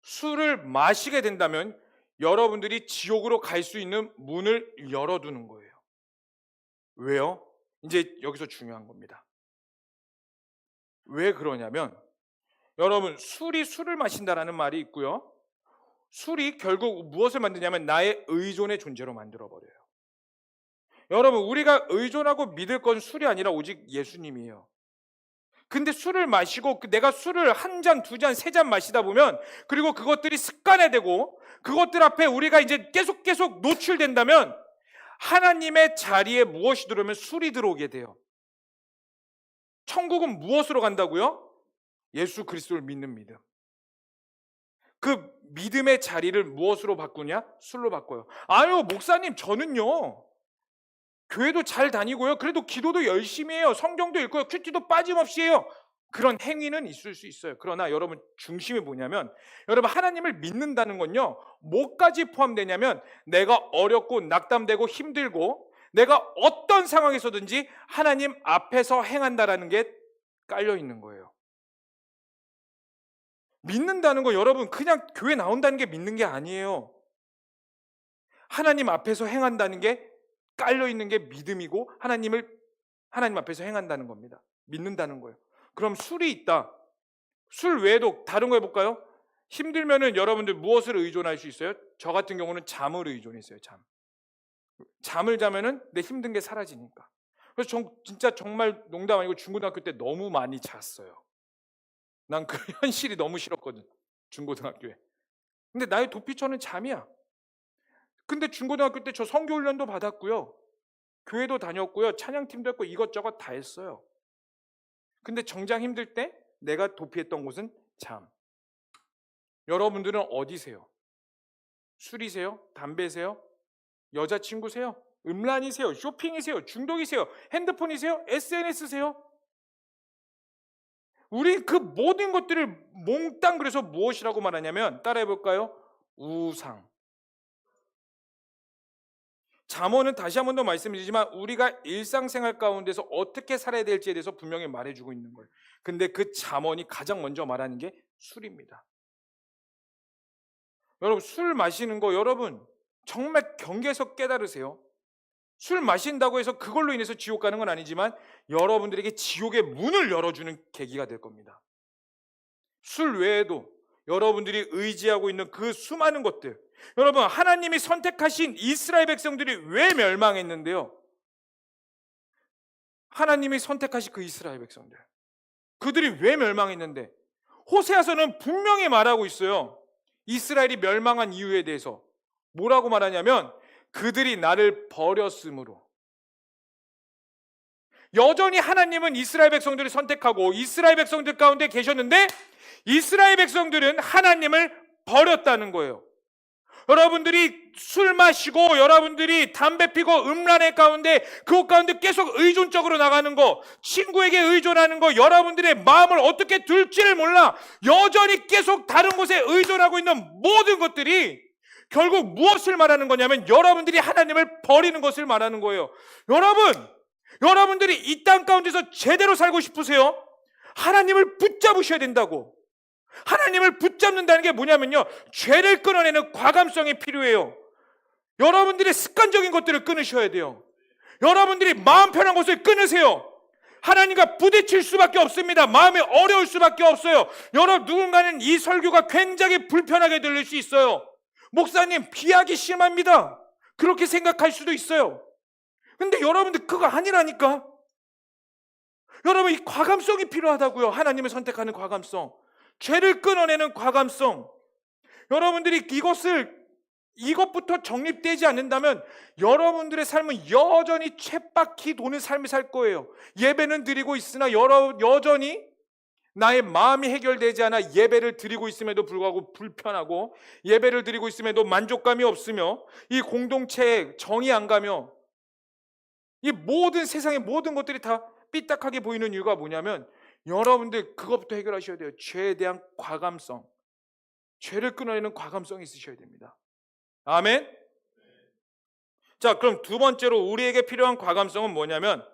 술을 마시게 된다면 여러분들이 지옥으로 갈 수 있는 문을 열어두는 거예요. 왜요? 이제 여기서 중요한 겁니다. 왜 그러냐면, 여러분, 술이 술을 마신다라는 말이 있고요, 술이 결국 무엇을 만드냐면 나의 의존의 존재로 만들어버려요. 여러분, 우리가 의존하고 믿을 건 술이 아니라 오직 예수님이에요. 근데 술을 마시고 내가 술을 한 잔, 두 잔, 세 잔 마시다 보면, 그리고 그것들이 습관화되고 그것들 앞에 우리가 이제 계속 노출된다면 하나님의 자리에 무엇이 들어오면 술이 들어오게 돼요. 천국은 무엇으로 간다고요? 예수 그리스도를 믿는 믿음. 그 믿음의 자리를 무엇으로 바꾸냐? 술로 바꿔요. 아유, 목사님, 저는요 교회도 잘 다니고요, 그래도 기도도 열심히 해요, 성경도 읽고요, 큐티도 빠짐없이 해요. 그런 행위는 있을 수 있어요. 그러나 여러분, 중심이 뭐냐면, 여러분, 하나님을 믿는다는 건요, 뭐까지 포함되냐면 내가 어렵고 낙담되고 힘들고 내가 어떤 상황에서든지 하나님 앞에서 행한다라는 게 깔려 있는 거예요. 믿는다는 거, 여러분, 그냥 교회 나온다는 게 믿는 게 아니에요. 하나님 앞에서 행한다는 게 깔려 있는 게 믿음이고, 하나님 앞에서 행한다는 겁니다. 믿는다는 거예요. 그럼 술이 있다. 술 외에도 다른 거 해볼까요? 힘들면은 여러분들 무엇을 의존할 수 있어요? 저 같은 경우는 잠을 의존했어요. 잠을 자면은 내 힘든 게 사라지니까. 그래서 진짜 정말 농담 아니고 중고등학교 때 너무 많이 잤어요. 난 그 현실이 너무 싫었거든, 중고등학교에. 근데 나의 도피처는 잠이야. 근데 중고등학교 때 저 선교훈련도 받았고요, 교회도 다녔고요, 찬양팀도 했고, 이것저것 다 했어요. 근데 정작 힘들 때 내가 도피했던 곳은 잠. 여러분들은 어디세요? 술이세요? 담배세요? 여자친구세요? 음란이세요? 쇼핑이세요? 중독이세요? 핸드폰이세요? SNS세요? 우리 그 모든 것들을 몽땅 그래서 무엇이라고 말하냐면 따라해 볼까요? 우상. 잠언은 다시 한 번 더 말씀드리지만 우리가 일상생활 가운데서 어떻게 살아야 될지에 대해서 분명히 말해주고 있는 거예요. 근데 그 잠언이 가장 먼저 말하는 게 술입니다. 여러분 술 마시는 거 여러분 정말 경계에서 깨달으세요. 술 마신다고 해서 그걸로 인해서 지옥 가는 건 아니지만 여러분들에게 지옥의 문을 열어주는 계기가 될 겁니다. 술 외에도 여러분들이 의지하고 있는 그 수많은 것들, 여러분 하나님이 선택하신 이스라엘 백성들이 왜 멸망했는데요? 하나님이 선택하신 그 이스라엘 백성들, 그들이 왜 멸망했는데 호세아서는 분명히 말하고 있어요. 이스라엘이 멸망한 이유에 대해서 뭐라고 말하냐면 그들이 나를 버렸으므로. 여전히 하나님은 이스라엘 백성들을 선택하고 이스라엘 백성들 가운데 계셨는데 이스라엘 백성들은 하나님을 버렸다는 거예요. 여러분들이 술 마시고 여러분들이 담배 피고 음란의 가운데 그것 가운데 계속 의존적으로 나가는 거, 친구에게 의존하는 거, 여러분들의 마음을 어떻게 둘지를 몰라 여전히 계속 다른 곳에 의존하고 있는 모든 것들이 결국 무엇을 말하는 거냐면 여러분들이 하나님을 버리는 것을 말하는 거예요. 여러분들이 이 땅 가운데서 제대로 살고 싶으세요? 하나님을 붙잡으셔야 된다고. 하나님을 붙잡는다는 게 뭐냐면요, 죄를 끊어내는 과감성이 필요해요. 여러분들의 습관적인 것들을 끊으셔야 돼요. 여러분들이 마음 편한 것을 끊으세요. 하나님과 부딪힐 수밖에 없습니다. 마음이 어려울 수밖에 없어요. 여러분 누군가는 이 설교가 굉장히 불편하게 들릴 수 있어요. 목사님 비하기 심합니다. 그렇게 생각할 수도 있어요. 근데 여러분들 그거 아니라니까. 여러분 이 과감성이 필요하다고요. 하나님을 선택하는 과감성, 죄를 끊어내는 과감성. 여러분들이 이것부터 정립되지 않는다면 여러분들의 삶은 여전히 쳇바퀴 도는 삶을 살 거예요. 예배는 드리고 있으나 여전히 나의 마음이 해결되지 않아 예배를 드리고 있음에도 불구하고 불편하고, 예배를 드리고 있음에도 만족감이 없으며, 이 공동체에 정이 안 가며, 이 모든 세상의 모든 것들이 다 삐딱하게 보이는 이유가 뭐냐면 여러분들 그것부터 해결하셔야 돼요. 죄에 대한 과감성, 죄를 끊어내는 과감성이 있으셔야 됩니다. 아멘. 자, 그럼 두 번째로 우리에게 필요한 과감성은 뭐냐면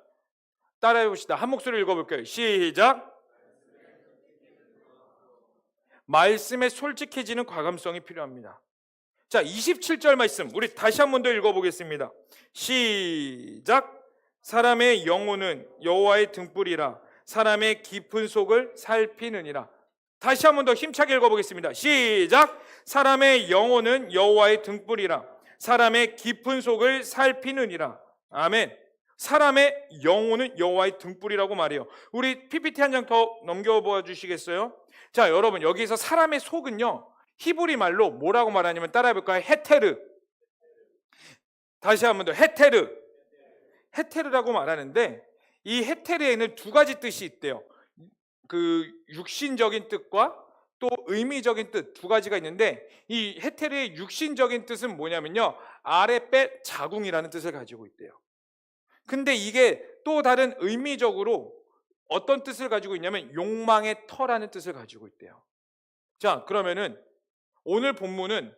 따라해 봅시다. 한 목소리로 읽어볼게요. 시작. 말씀에 솔직해지는 과감성이 필요합니다. 자, 27절 말씀 우리 다시 한 번 더 읽어보겠습니다. 시작. 사람의 영혼은 여호와의 등불이라 사람의 깊은 속을 살피느니라. 다시 한 번 더 힘차게 읽어보겠습니다. 시작. 사람의 영혼은 여호와의 등불이라 사람의 깊은 속을 살피느니라. 아멘. 사람의 영혼은 여호와의 등불이라고 말해요. 우리 PPT 한 장 더 넘겨보아 주시겠어요? 자, 여러분 여기서 사람의 속은요 히브리 말로 뭐라고 말하냐면 따라해볼까요? 헤테르. 다시 한 번 더 헤테르. 헤테르라고 말하는데 이 헤테르에는 두 가지 뜻이 있대요. 그 육신적인 뜻과 또 의미적인 뜻 두 가지가 있는데 이 헤테르의 육신적인 뜻은 뭐냐면요, 아랫배 자궁이라는 뜻을 가지고 있대요. 근데 이게 또 다른 의미적으로 어떤 뜻을 가지고 있냐면 욕망의 터라는 뜻을 가지고 있대요. 자, 그러면은 오늘 본문은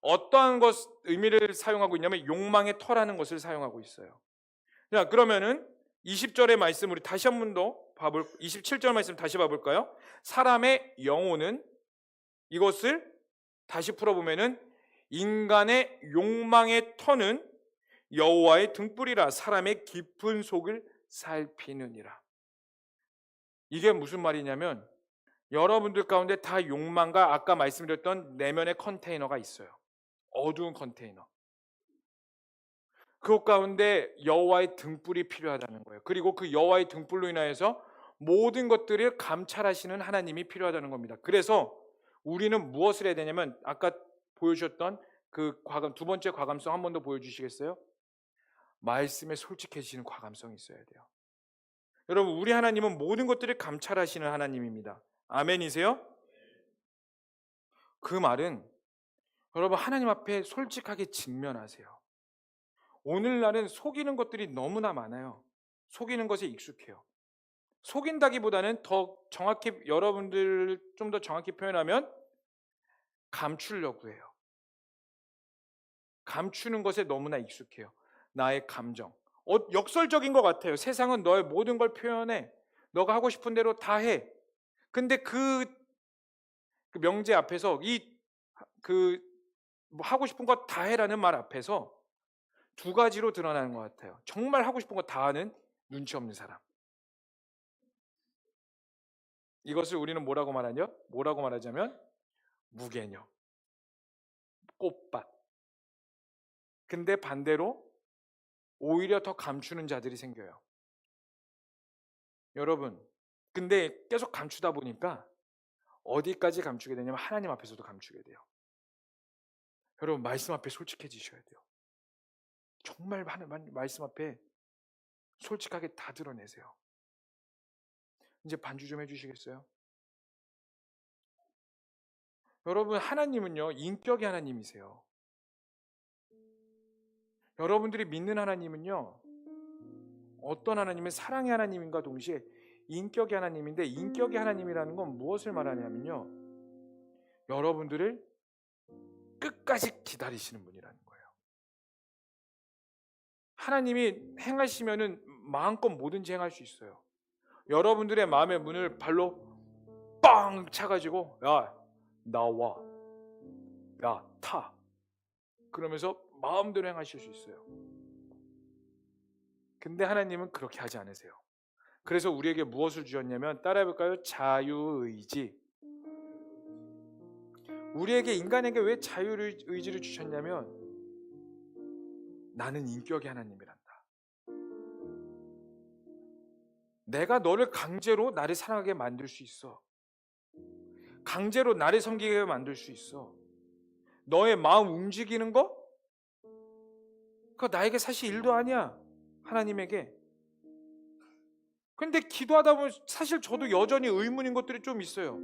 어떠한 의미를 사용하고 있냐면 욕망의 터라는 것을 사용하고 있어요. 자, 그러면은 20절의 말씀 우리 다시 한 번 더 27절 말씀 다시 봐볼까요? 사람의 영혼은, 이것을 다시 풀어보면은 인간의 욕망의 터는 여호와의 등불이라 사람의 깊은 속을 살피느니라. 이게 무슨 말이냐면 여러분들 가운데 다 욕망과 아까 말씀드렸던 내면의 컨테이너가 있어요. 어두운 컨테이너. 그 가운데 여호와의 등불이 필요하다는 거예요. 그리고 그 여호와의 등불로 인하여서 모든 것들을 감찰하시는 하나님이 필요하다는 겁니다. 그래서 우리는 무엇을 해야 되냐면 아까 보여주셨던 그 두 번째 과감성 한 번 더 보여주시겠어요? 말씀에 솔직해지는 과감성이 있어야 돼요. 여러분 우리 하나님은 모든 것들을 감찰하시는 하나님입니다. 아멘이세요? 그 말은 여러분 하나님 앞에 솔직하게 직면하세요. 오늘날은 속이는 것들이 너무나 많아요. 속이는 것에 익숙해요. 속인다기보다는 더 정확히, 여러분들 좀 더 정확히 표현하면 감추려고 해요. 감추는 것에 너무나 익숙해요. 나의 감정. 역설적인 것 같아요. 세상은 너의 모든 걸 표현해. 너가 하고 싶은 대로 다 해. 근데 그 명제 앞에서 뭐 하고 싶은 거 다 해라는 말 앞에서 두 가지로 드러나는 것 같아요. 정말 하고 싶은 거 다 하는 눈치 없는 사람. 이것을 우리는 뭐라고 말하냐? 뭐라고 말하자면 무개념, 꽃밭. 근데 반대로 오히려 더 감추는 자들이 생겨요. 여러분, 근데 계속 감추다 보니까 어디까지 감추게 되냐면 하나님 앞에서도 감추게 돼요. 여러분, 말씀 앞에 솔직해지셔야 돼요. 정말 말씀 앞에 솔직하게 다 드러내세요. 이제 반주 좀 해주시겠어요? 여러분, 하나님은요, 인격의 하나님이세요. 여러분들이 믿는 하나님은요, 어떤 하나님은 사랑의 하나님인가 동시에 인격의 하나님인데, 인격의 하나님이라는 건 무엇을 말하냐면요, 여러분들을 끝까지 기다리시는 분이라는 거예요. 하나님이 행하시면은 마음껏 뭐든지 행할 수 있어요. 여러분들의 마음의 문을 발로 빵 차가지고, 야, 나와, 야, 타, 그러면서 마음대로 행하실 수 있어요. 근데 하나님은 그렇게 하지 않으세요. 그래서 우리에게 무엇을 주셨냐면, 따라해볼까요? 자유의지. 우리에게, 인간에게 왜 자유의지를 주셨냐면, 나는 인격의 하나님이란다. 내가 너를 강제로 나를 사랑하게 만들 수 있어. 강제로 나를 섬기게 만들 수 있어. 너의 마음 움직이는 거? 그거 나에게 사실 일도 아니야. 하나님에게. 근데 기도하다 보면 사실 저도 여전히 의문인 것들이 좀 있어요.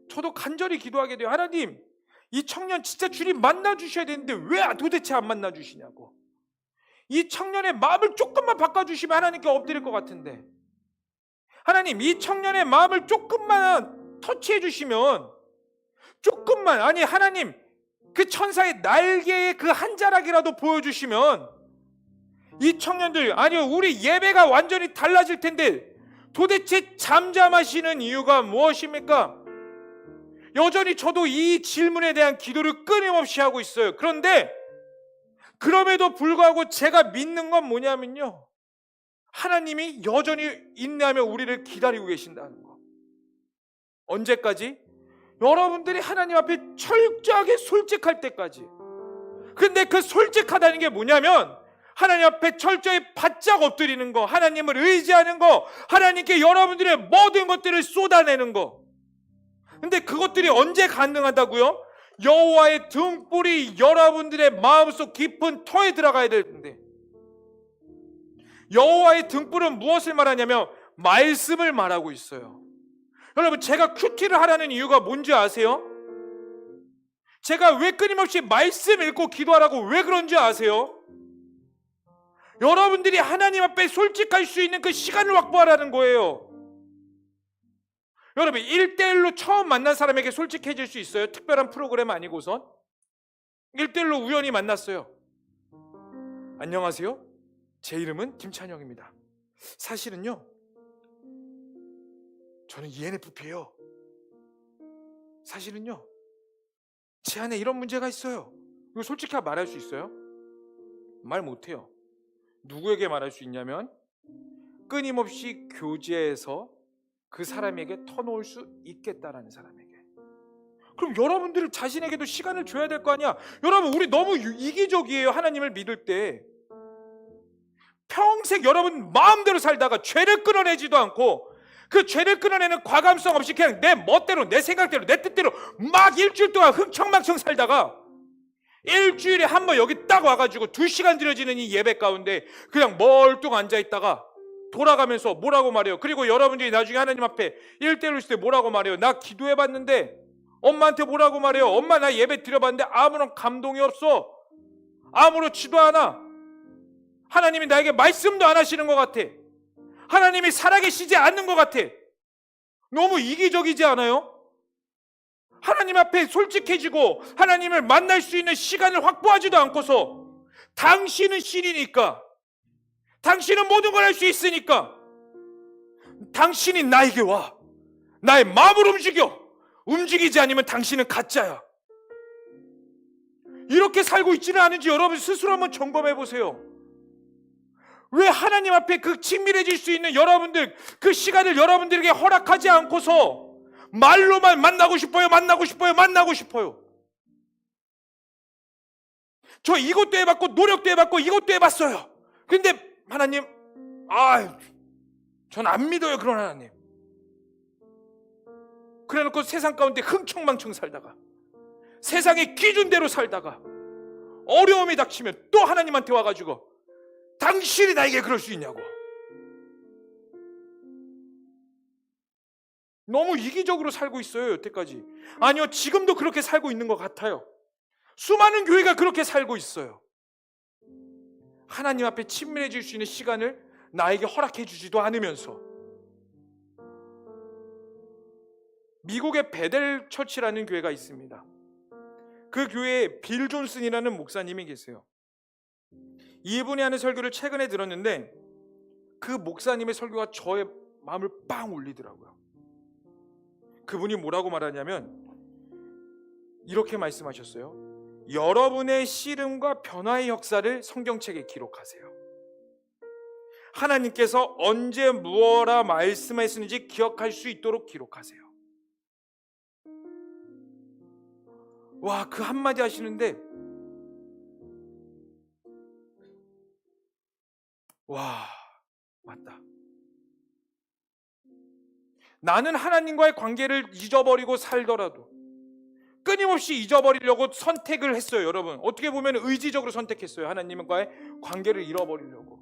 저도 간절히 기도하게 돼요. 하나님, 이 청년 진짜 주님 만나 주셔야 되는데 왜 도대체 안 만나 주시냐고. 이 청년의 마음을 조금만 바꿔주시면 하나님께 엎드릴 것 같은데, 하나님, 이 청년의 마음을 조금만 터치해 주시면, 조금만, 아니 하나님, 그 천사의 날개의 그 한 자락이라도 보여주시면 이 청년들, 아니요, 우리 예배가 완전히 달라질 텐데 도대체 잠잠하시는 이유가 무엇입니까? 여전히 저도 이 질문에 대한 기도를 끊임없이 하고 있어요. 그런데 그럼에도 불구하고 제가 믿는 건 뭐냐면요, 하나님이 여전히 인내하며 우리를 기다리고 계신다는 거. 언제까지? 여러분들이 하나님 앞에 철저하게 솔직할 때까지. 근데 그 솔직하다는 게 뭐냐면, 하나님 앞에 철저히 바짝 엎드리는 거, 하나님을 의지하는 거, 하나님께 여러분들의 모든 것들을 쏟아내는 거. 근데 그것들이 언제 가능하다고요? 여호와의 등불이 여러분들의 마음속 깊은 터에 들어가야 되는데, 여호와의 등불은 무엇을 말하냐면 말씀을 말하고 있어요. 여러분, 제가 큐티를 하라는 이유가 뭔지 아세요? 제가 왜 끊임없이 말씀 읽고 기도하라고 왜 그런지 아세요? 여러분들이 하나님 앞에 솔직할 수 있는 그 시간을 확보하라는 거예요. 여러분, 1대1로 처음 만난 사람에게 솔직해질 수 있어요? 특별한 프로그램 아니고선 1대1로 우연히 만났어요. 안녕하세요, 제 이름은 김찬영입니다. 사실은요, 저는 ENFP예요. 사실은요, 제 안에 이런 문제가 있어요. 이거 솔직히 말할 수 있어요? 말 못해요. 누구에게 말할 수 있냐면 끊임없이 교제해서 그 사람에게 터놓을 수 있겠다라는 사람에게. 그럼 여러분들 자신에게도 시간을 줘야 될 거 아니야. 여러분, 우리 너무 이기적이에요. 하나님을 믿을 때 평생 여러분 마음대로 살다가 죄를 끊어내지도 않고, 그 죄를 끊어내는 과감성 없이 그냥 내 멋대로, 내 생각대로, 내 뜻대로 막 일주일 동안 흥청망청 살다가 일주일에 한 번 여기 딱 와가지고 2시간 드려지는 이 예배 가운데 그냥 멀뚱 앉아있다가 돌아가면서 뭐라고 말해요? 그리고 여러분들이 나중에 하나님 앞에 1대1로 있을 때 뭐라고 말해요? 나 기도해봤는데, 엄마한테 뭐라고 말해요? 엄마, 나 예배 드려봤는데 아무런 감동이 없어. 아무렇지도 않아. 하나님이 나에게 말씀도 안 하시는 것 같아. 하나님이 살아계시지 않는 것 같아. 너무 이기적이지 않아요? 하나님 앞에 솔직해지고 하나님을 만날 수 있는 시간을 확보하지도 않고서 당신은 신이니까, 당신은 모든 걸 할 수 있으니까 당신이 나에게 와. 나의 마음을 움직여. 움직이지 않으면 당신은 가짜야. 이렇게 살고 있지는 않은지 여러분 스스로 한번 점검해 보세요. 왜 하나님 앞에 그 친밀해질 수 있는 여러분들, 그 시간을 여러분들에게 허락하지 않고서 말로만 만나고 싶어요, 만나고 싶어요, 만나고 싶어요. 저 이것도 해봤고 노력도 해봤고 이것도 해봤어요. 근데 하나님, 전 안 믿어요, 그런 하나님. 그래놓고 세상 가운데 흥청망청 살다가, 세상의 기준대로 살다가 어려움이 닥치면 또 하나님한테 와가지고 당신이 나에게 그럴 수 있냐고. 너무 이기적으로 살고 있어요, 여태까지. 아니요, 지금도 그렇게 살고 있는 것 같아요. 수많은 교회가 그렇게 살고 있어요. 하나님 앞에 친밀해질 수 있는 시간을 나에게 허락해 주지도 않으면서. 미국의 베델 처치라는 교회가 있습니다. 그 교회에 빌 존슨이라는 목사님이 계세요. 이분이 하는 설교를 최근에 들었는데 그 목사님의 설교가 저의 마음을 빵 울리더라고요. 그분이 뭐라고 말하냐면 이렇게 말씀하셨어요. 여러분의 씨름과 변화의 역사를 성경책에 기록하세요. 하나님께서 언제 무엇라 말씀하셨는지 기억할 수 있도록 기록하세요. 와, 그 한마디 하시는데 와, 맞다. 나는 하나님과의 관계를 잊어버리고 살더라도 끊임없이 잊어버리려고 선택을 했어요. 여러분, 어떻게 보면 의지적으로 선택했어요. 하나님과의 관계를 잃어버리려고.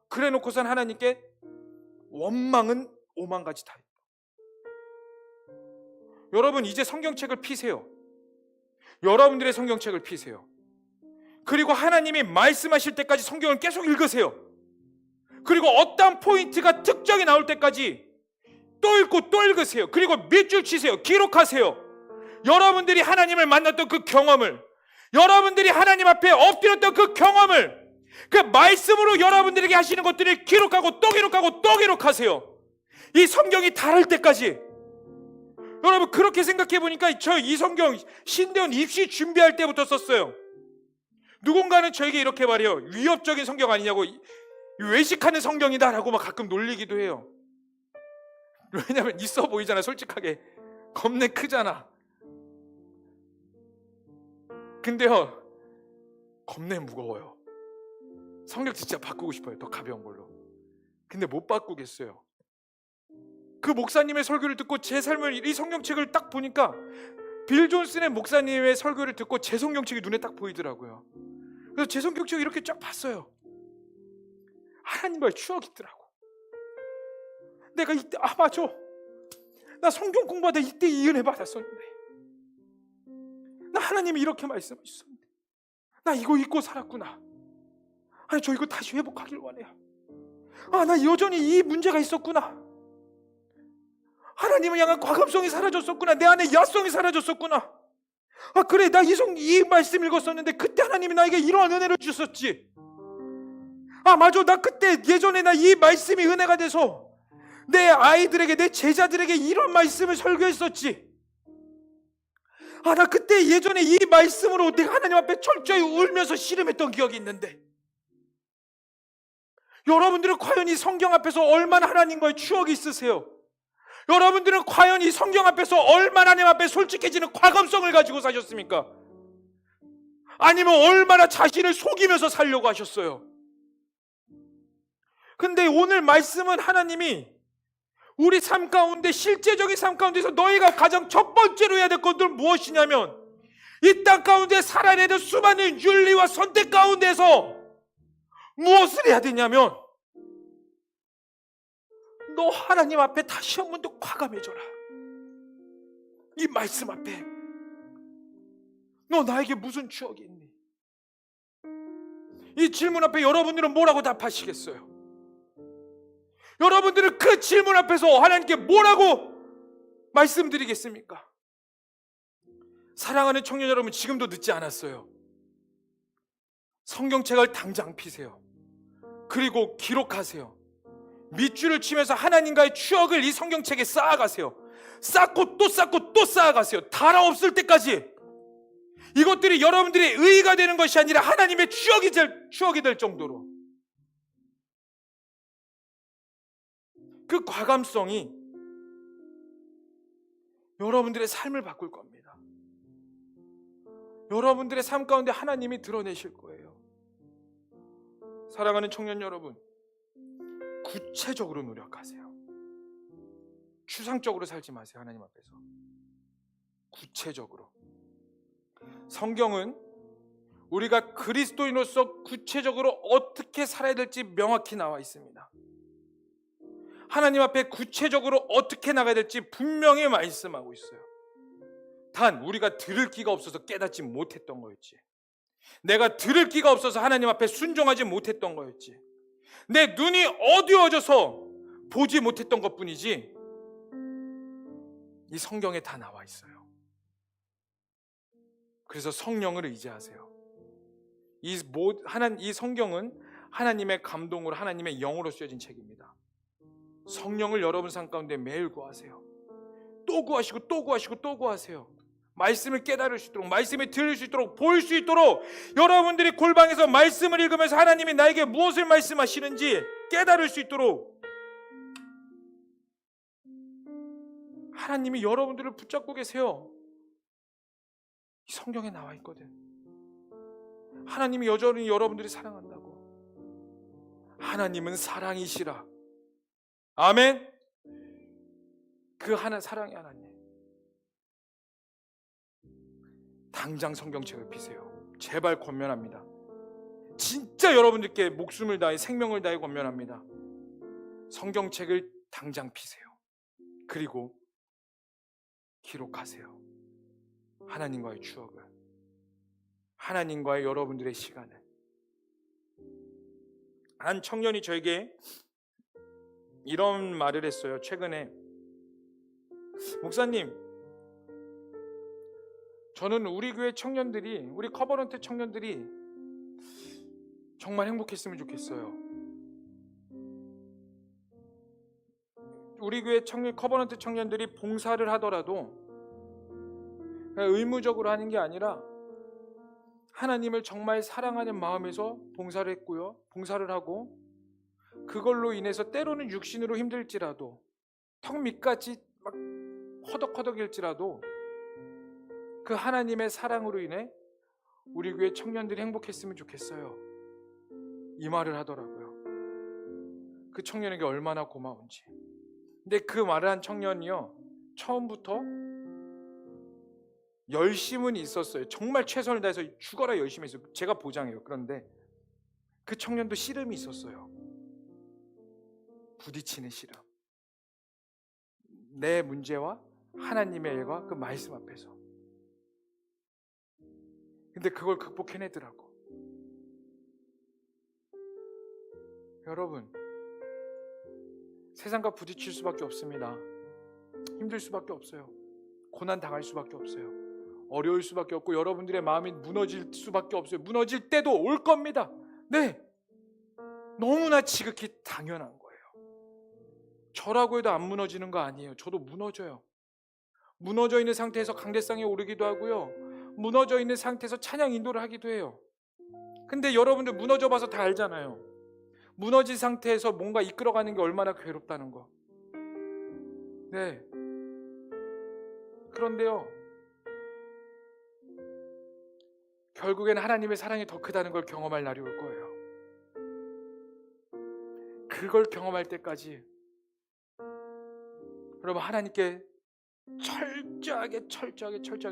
그래 놓고선 하나님께 원망은 5만 가지 다 했다. 여러분, 이제 성경책을 피세요. 여러분들의 성경책을 피세요. 그리고 하나님이 말씀하실 때까지 성경을 계속 읽으세요. 그리고 어떤 포인트가 특정이 나올 때까지 또 읽고 또 읽으세요. 그리고 밑줄 치세요. 기록하세요. 여러분들이 하나님을 만났던 그 경험을, 여러분들이 하나님 앞에 엎드렸던 그 경험을, 그 말씀으로 여러분들에게 하시는 것들을 기록하고 또 기록하고 또 기록하세요. 이 성경이 닳을 때까지. 여러분, 그렇게 생각해 보니까 저 이 성경 신대원 입시 준비할 때부터 썼어요. 누군가는 저에게 이렇게 말해요. 위협적인 성경 아니냐고, 외식하는 성경이다라고 막 가끔 놀리기도 해요. 왜냐면 있어 보이잖아. 솔직하게 겁내 크잖아. 근데요, 겁내 무거워요. 성경 진짜 바꾸고 싶어요. 더 가벼운 걸로. 근데 못 바꾸겠어요. 그 목사님의 설교를 듣고 제 삶을, 이 성경책을 딱 보니까 빌 존슨의 목사님의 설교를 듣고 제 성경책이 눈에 딱 보이더라고요. 그래서 제 성경책을 이렇게 쫙 봤어요. 하나님과의 추억이 있더라고. 내가 이때, 맞아, 나 성경 공부하다 이때 이 은혜 받았었는데, 나 하나님이 이렇게 말씀하셨었는데, 나 이거 잊고 살았구나. 아니, 저 이거 다시 회복하길 원해요. 나 여전히 이 문제가 있었구나. 하나님을 향한 과감성이 사라졌었구나. 내 안에 야성이 사라졌었구나. 그래, 나 이 말씀 읽었었는데 그때 하나님이 나에게 이러한 은혜를 주셨지. 맞아, 나 그때 예전에 나 이 말씀이 은혜가 돼서 내 아이들에게, 내 제자들에게 이런 말씀을 설교했었지. 나 그때 예전에 이 말씀으로 내가 하나님 앞에 철저히 울면서 씨름했던 기억이 있는데. 여러분들은 과연 이 성경 앞에서 얼마나 하나님과의 추억이 있으세요? 여러분들은 과연 이 성경 앞에서 얼마나 하나님 앞에 솔직해지는 과감성을 가지고 사셨습니까? 아니면 얼마나 자신을 속이면서 살려고 하셨어요? 근데 오늘 말씀은 하나님이 우리 삶 가운데, 실제적인 삶 가운데서 너희가 가장 첫 번째로 해야 될 것들은 무엇이냐면, 이 땅 가운데 살아내야 될 수많은 윤리와 선택 가운데서 무엇을 해야 되냐면, 너 하나님 앞에 다시 한 번 더 과감해져라. 이 말씀 앞에 너 나에게 무슨 추억이 있니? 이 질문 앞에 여러분들은 뭐라고 답하시겠어요? 여러분들은 그 질문 앞에서 하나님께 뭐라고 말씀드리겠습니까? 사랑하는 청년 여러분, 지금도 늦지 않았어요. 성경책을 당장 피세요. 그리고 기록하세요. 밑줄을 치면서 하나님과의 추억을 이 성경책에 쌓아가세요. 쌓고 또 쌓고 또 쌓아가세요. 다 없을 때까지. 이것들이 여러분들의 의의가 되는 것이 아니라 하나님의 추억이 될 정도로. 그 과감성이 여러분들의 삶을 바꿀 겁니다. 여러분들의 삶 가운데 하나님이 드러내실 거예요. 사랑하는 청년 여러분, 구체적으로 노력하세요. 추상적으로 살지 마세요. 하나님 앞에서 구체적으로. 성경은 우리가 그리스도인으로서 구체적으로 어떻게 살아야 될지 명확히 나와 있습니다. 하나님 앞에 구체적으로 어떻게 나가야 될지 분명히 말씀하고 있어요. 단 우리가 들을 기가 없어서 깨닫지 못했던 거였지. 내가 들을 기가 없어서 하나님 앞에 순종하지 못했던 거였지. 내 눈이 어두워져서 보지 못했던 것뿐이지. 이 성경에 다 나와 있어요. 그래서 성령을 의지하세요. 이 성경은 하나님의 감동으로, 하나님의 영으로 쓰여진 책입니다. 성령을 여러분 삶 가운데 매일 구하세요. 또 구하시고 또 구하시고 또 구하세요. 말씀을 깨달을 수 있도록, 말씀을 들을 수 있도록, 볼 수 있도록, 여러분들이 골방에서 말씀을 읽으면서 하나님이 나에게 무엇을 말씀하시는지 깨달을 수 있도록 하나님이 여러분들을 붙잡고 계세요. 이 성경에 나와 있거든. 하나님이 여전히 여러분들이 사랑한다고. 하나님은 사랑이시라. 아멘. 그 사랑의 하나님, 당장 성경책을 피세요. 제발 권면합니다. 진짜 여러분들께 목숨을 다해 생명을 다해 권면합니다. 성경책을 당장 피세요. 그리고 기록하세요. 하나님과의 추억을, 하나님과의 여러분들의 시간을. 한 청년이 저에게 이런 말을 했어요. 최근에, 목사님, 저는 우리 교회 청년들이, 우리 커버넌트 청년들이 정말 행복했으면 좋겠어요. 우리 교회 커버넌트 청년들이 봉사를 하더라도 그냥 의무적으로 하는 게 아니라 하나님을 정말 사랑하는 마음에서 봉사를 했고요. 봉사를 하고 그걸로 인해서 때로는 육신으로 힘들지라도, 턱 밑까지 막 허덕허덕일지라도 그 하나님의 사랑으로 인해 우리 교회 청년들이 행복했으면 좋겠어요. 이 말을 하더라고요. 그 청년에게 얼마나 고마운지. 근데 그 말을 한 청년이요, 처음부터 열심은 있었어요. 정말 최선을 다해서 죽어라 열심히 했어요. 제가 보장해요. 그런데 그 청년도 씨름이 있었어요. 부딪히는 씨름. 내 문제와 하나님의 일과 그 말씀 앞에서. 근데 그걸 극복해내더라고. 여러분, 세상과 부딪힐 수밖에 없습니다. 힘들 수밖에 없어요. 고난 당할 수밖에 없어요. 어려울 수밖에 없고 여러분들의 마음이 무너질 수밖에 없어요. 무너질 때도 올 겁니다. 네, 너무나 지극히 당연한 거예요. 저라고 해도 안 무너지는 거 아니에요. 저도 무너져요. 무너져 있는 상태에서 강대상에 오르기도 하고요, 무너져 있는 상태에서 찬양 인도를 하기도 해요. 근데 여러분들 무너져 봐서 다 알잖아요. 무너진 상태에서 뭔가 이끌어가는 게 얼마나 괴롭다는 거. 네. 그런데요, 결국엔 하나님의 사랑이 더 크다는 걸 경험할 날이 올 거예요. 그걸 경험할 때까지 여러분, 하나님께 철저하게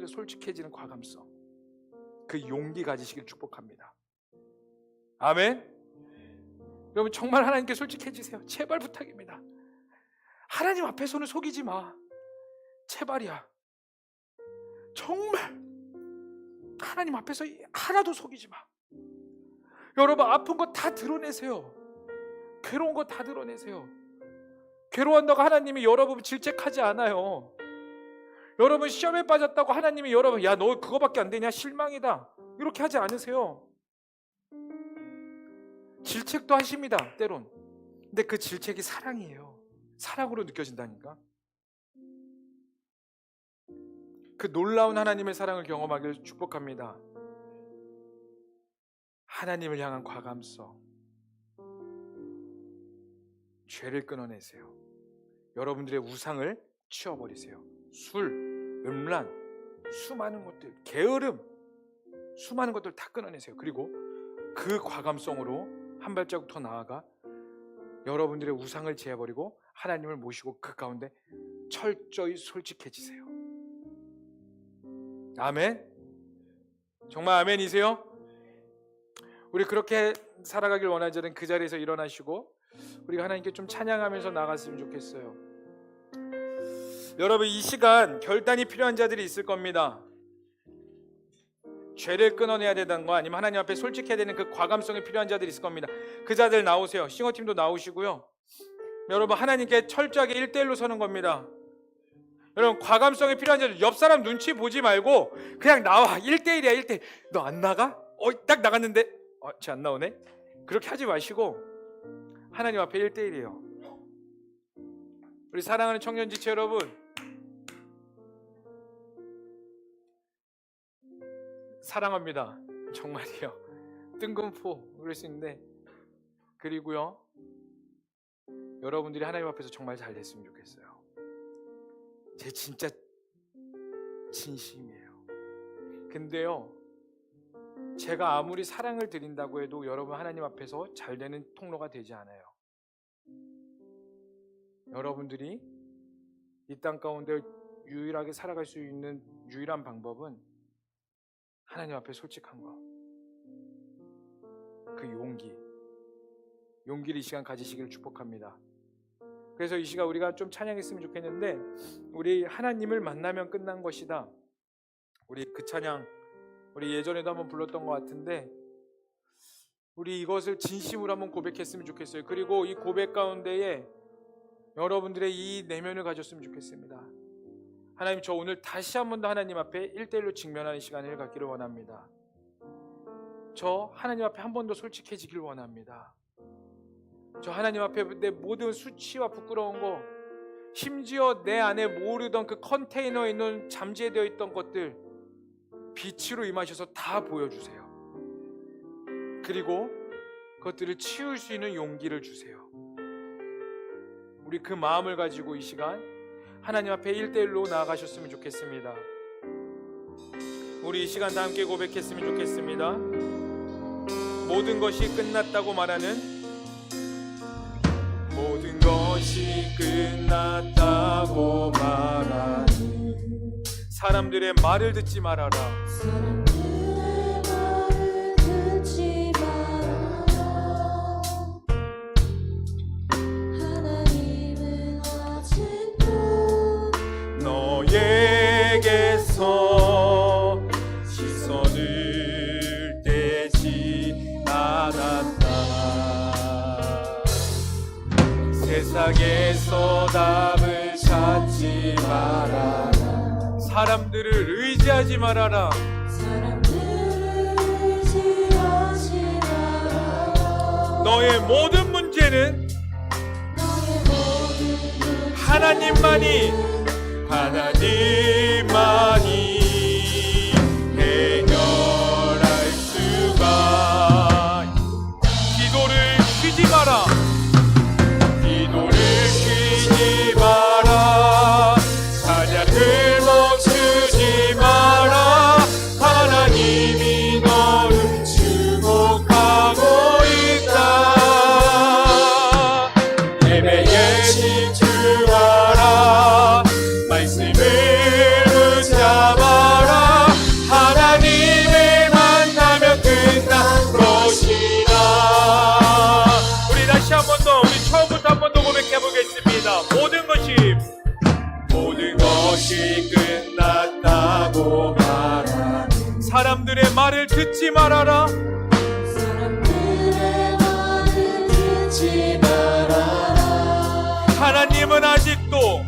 솔직해지는 과감성, 그 용기 가지시길 축복합니다. 아멘. 여러분, 정말 하나님께 솔직해지세요. 제발 부탁입니다. 하나님 앞에서는 속이지 마. 제발이야. 정말 하나님 앞에서 하나도 속이지 마. 여러분 아픈 거 다 드러내세요. 괴로운 거 다 드러내세요. 괴로워한다고 하나님이 여러분 질책하지 않아요. 여러분 시험에 빠졌다고 하나님이 여러분 야 너 그거밖에 안 되냐 실망이다 이렇게 하지 않으세요. 질책도 하십니다 때론. 근데 그 질책이 사랑이에요. 사랑으로 느껴진다니까. 그 놀라운 하나님의 사랑을 경험하기를 축복합니다. 하나님을 향한 과감성, 죄를 끊어내세요. 여러분들의 우상을 치워버리세요. 술, 음란, 수많은 것들, 게으름, 수많은 것들 다 끊어내세요. 그리고 그 과감성으로 한 발자국 더 나아가 여러분들의 우상을 제해버리고 하나님을 모시고 그 가운데 철저히 솔직해지세요. 아멘? 정말 아멘이세요? 우리 그렇게 살아가길 원하는 자는 그 자리에서 일어나시고 우리가 하나님께 좀 찬양하면서 나갔으면 좋겠어요. 여러분 이 시간 결단이 필요한 자들이 있을 겁니다. 죄를 끊어내야 되는 거 아니면 하나님 앞에 솔직해야 되는 그 과감성이 필요한 자들이 있을 겁니다. 그 자들 나오세요. 싱어팀도 나오시고요. 여러분 하나님께 철저하게 1대1로 서는 겁니다. 여러분 과감성이 필요한 자들 옆 사람 눈치 보지 말고 그냥 나와. 1대1이야 1대1. 너 안 나가? 딱 나갔는데 쟤 안 나오네? 그렇게 하지 마시고 하나님 앞에 1대1이에요. 우리 사랑하는 청년지체 여러분, 사랑합니다. 정말이요. 뜬금포 그럴 수 있는데, 그리고요 여러분들이 하나님 앞에서 정말 잘 됐으면 좋겠어요. 제 진짜 진심이에요. 근데요 제가 아무리 사랑을 드린다고 해도 여러분 하나님 앞에서 잘 되는 통로가 되지 않아요. 여러분들이 이 땅 가운데 유일하게 살아갈 수 있는 유일한 방법은 하나님 앞에 솔직한 거, 그 용기를 이 시간 가지시기를 축복합니다. 그래서 이 시간 우리가 좀 찬양했으면 좋겠는데, 우리 하나님을 만나면 끝난 것이다. 우리 그 찬양 우리 예전에도 한번 불렀던 것 같은데 우리 이것을 진심으로 한번 고백했으면 좋겠어요. 그리고 이 고백 가운데에 여러분들의 이 내면을 가졌으면 좋겠습니다. 하나님, 저 오늘 다시 한 번 더 하나님 앞에 1대1로 직면하는 시간을 갖기를 원합니다. 저 하나님 앞에 한 번 더 솔직해지길 원합니다. 저 하나님 앞에 내 모든 수치와 부끄러운 거, 심지어 내 안에 모르던 그 컨테이너에 있는 잠재되어 있던 것들 빛으로 임하셔서 다 보여주세요. 그리고 그것들을 치울 수 있는 용기를 주세요. 우리 그 마음을 가지고 이 시간 하나님 앞에 1대1로 나아가셨으면 좋겠습니다. 우리 이 시간 다 함께 고백했으면 좋겠습니다. 모든 것이 끝났다고 말하는, 모든 것이 끝났다고 말하는 사람들의 말을 듣지 말아라. 사람들의 말을 듣지 말아라. 하나님은 아직도 너에게서 시선을 떼지 않았다. 세상에서 답을 찾지 말아라. 사람들을 의지하지 말아라. 사람들을 의지하지 말아라. 너의 모든 문제는 하나님만이 해결할 수가. 기도를 쉬지 마라. 기도를 쉬지 마라. 사냥을 멈추지 마라. 하나님이 너를 축복하고 있다. 예배에 집중하라. 말씀을 붙잡아라. 하나님을 만나면 끝난 것이다. 우리 다시 한 번 더, 우리 처음부터 한 번 더 고백해 보겠습니다. 모든 것이 끝났다고 말하는 사람들의 말을 듣지 말아라. 사람들의 오지 말아라. 하나님은 아직도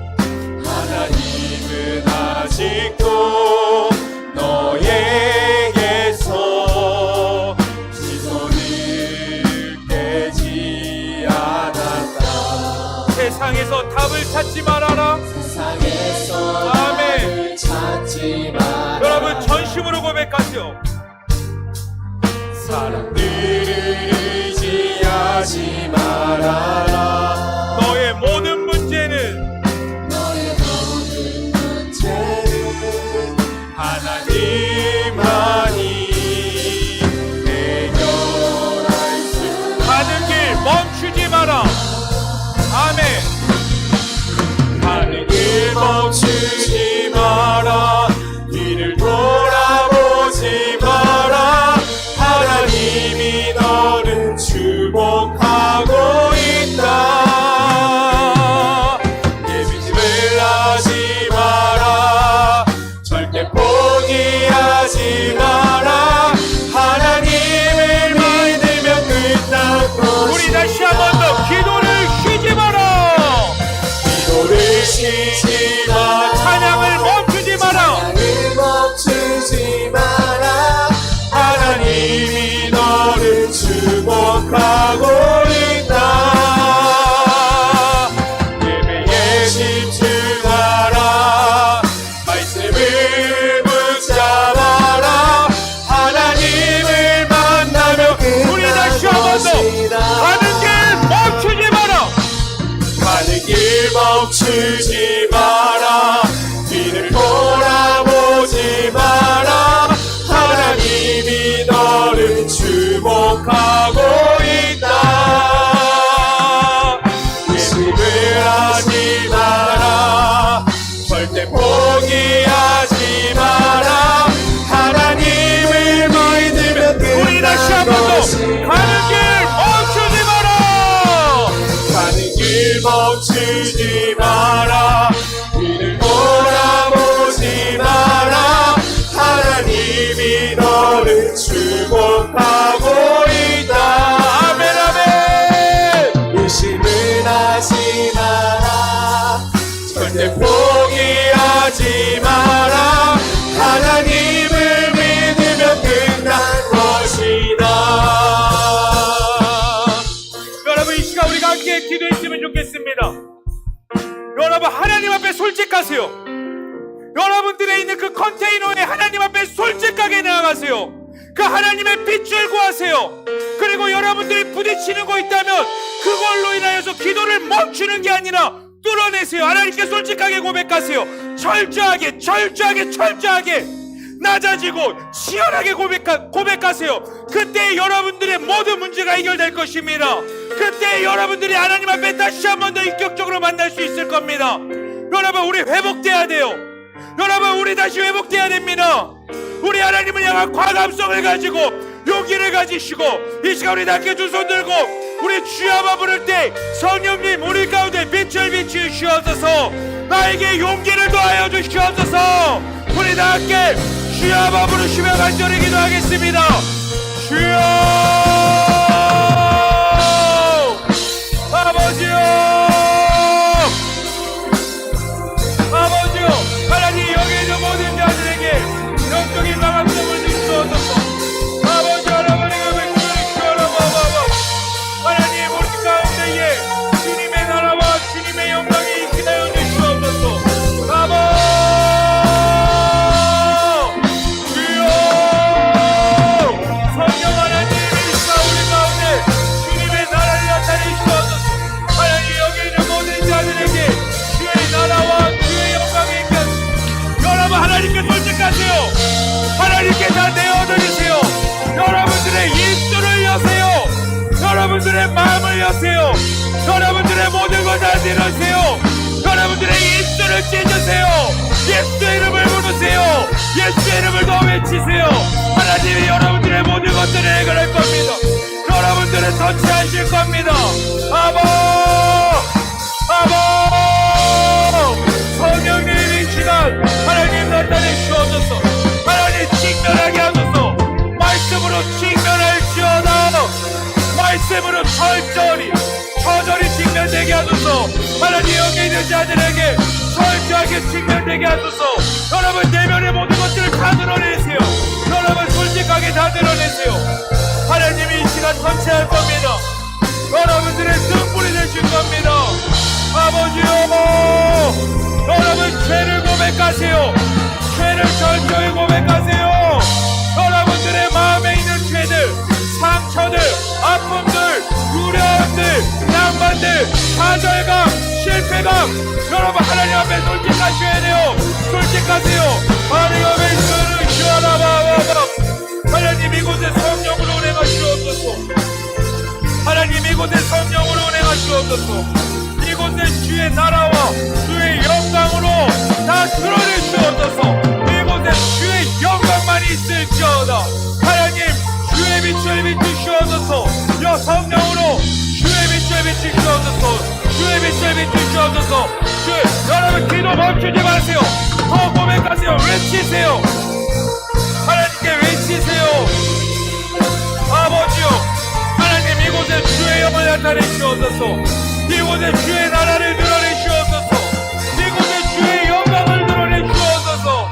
너에게서 시선을 떼지 않았다. 세상에서 답을 찾지 말아라. 세상에서 아멘. 답을 찾지 말아라. 여러분 전심으로 고백하세요. 사람들을 의지하지 말아라. 너의 모든 문제는 하나님만이 해결할 수. 가는 길 멈추지 마라. 아멘. 가는 길 멈추지 마라. 뒤를 돌아보지 마라. 하나님이 너를 축복하고 있다. 예비집을 하지 마라. 절대 포기하지 마라. 하나님을 믿으면 끝난 것이다. 우리 다시 한 번 더 기도를 쉬지 마라. 기도를 쉬지 마라. 찬양을 멈추지 마라. 찬양을 멈추지 마라. 하나님이 너를 축복하고 있다. 예배에 집중하라. 말씀을 붙잡아라. 하나님을 만나며 우리 다시 한 번 더 가는 길 멈추지 마라. 가는 길 멈추지 마라. 뒤를 돌아보지 마라. 하나님이 너를 축복하고 있다. 예습을 하지 마라. 절대 포기하지 마라. 하나님을 믿으면 우리 다시 한 번 더 가는 길 멈추지 마라. 가는 길 멈추지 마라. 뒤를 돌아보지 마라. 하나님이 너를 축복하고 있다. 아멘 아멘. 의심을 하지 마라. 절대 포기하지 마라. 하나님을 믿으면 끝난 것이다. 여러분 이 시간 우리가 함께 기도했으면 좋겠습니다. 여러분 하나님 앞에 솔직하세요. 여러분들의 있는 그 컨테이너에 하나님 앞에 솔직하게 나아가세요. 그 하나님의 빛을 구하세요. 그리고 여러분들이 부딪히는 거 있다면 그걸로 인하여서 기도를 멈추는 게 아니라 뚫어내세요. 하나님께 솔직하게 고백하세요. 철저하게 낮아지고 치열하게 고백하세요. 그때 여러분들의 모든 문제가 해결될 것입니다. 그때 여러분들이 하나님 앞에 다시 한 번 더 인격적으로 만날 수 있을 겁니다. 여러분 우리 회복돼야 돼요. 여러분 우리 다시 회복돼야 됩니다. 우리 하나님을 향한 과감성을 가지고 용기를 가지시고 이 시간 우리 함께 두 손 들고 우리 주여만 부를 때 성령님 우리 가운데 빛을 비추시옵소서. 나에게 용기를 더하여 주시옵소서. 우리 다 함께 주여만 부르시며 간절히 기도하겠습니다. 주여 아버지요 아버지요. 하나님 여기 있는 모든 자들에게 영적인 강함성을 주시옵소서. 아버지 할아버지가 백성을 하나님 우리 가운데에 주님의 나라와 주님의 영광이 있게 하여 주시옵소서. 아버지 주여 성령 하나님 이 시간 우리 가운데 주님의 나라를 나타내시옵소서. 하나님 여기 있는 모든 자들에게 주의 나라와 주의 영광이 있게 여러분 하나님께 솔직하세요. 하나님께 다 내어드리세요. 여러분들의 입술을 여세요. 여러분들의 마음을 여세요. 여러분들의 모든 것 다 내놓으세요. 여러분들의 입술을 찢으세요. 예수의 이름을 부르세요. 예수의 이름을 더 외치세요. 하나님이 여러분들의 모든 것들을 해결할 겁니다. 여러분들을 터치하실 겁니다. 아버 성령님 이 시간 하나님 나타내시옵소서. 하나님 직면하게 하소서. 말씀으로 직면할지어다. 말씀으로 철저히 하나님 여기 있는 자들에게 철저하게 직면되게 하소서. 여러분 내면의 모든 것들을 다 드러내세요. 여러분 솔직하게 다 드러내세요. 하나님이 이 시간 터치할 겁니다. 여러분들의 등불이 되실 겁니다. 아버지요, 여러분 죄를 고백하세요. 죄를 철저히 고백하세요. 여러분들의 마음에 있는 죄들, 상처들, 아픔들, 두려움들, 낭만들, 좌절감, 실패감, 여러분 하나님 앞에 솔직하셔야 돼요. 솔직하세요. 하나님 앞에 주를 시원하바바바. 하나님 이곳에 성령으로 운행하시옵소서. 하나님 이곳에 성령으로 운행하시옵소서. 이곳에 주의 나라와 주의 영광으로 다 드러내시옵소서. 이곳에 주의 영광만이 있을지어다. 하나님 주의 빛을 비추시옵소서. 여 성령으로 주의 빛을 비추시옵소서. 주의 빛을 비추시옵소서. 여러분 기도 멈추지 마세요. 더 고백하세요. 외치세요. 하나님께 외치세요. 아버지요, 하나님 이곳에 주의 영을 나타내시옵소서. 이곳에 주의 나라를 드러내시옵소서. 이곳에 주의 영광을 드러내시옵소서.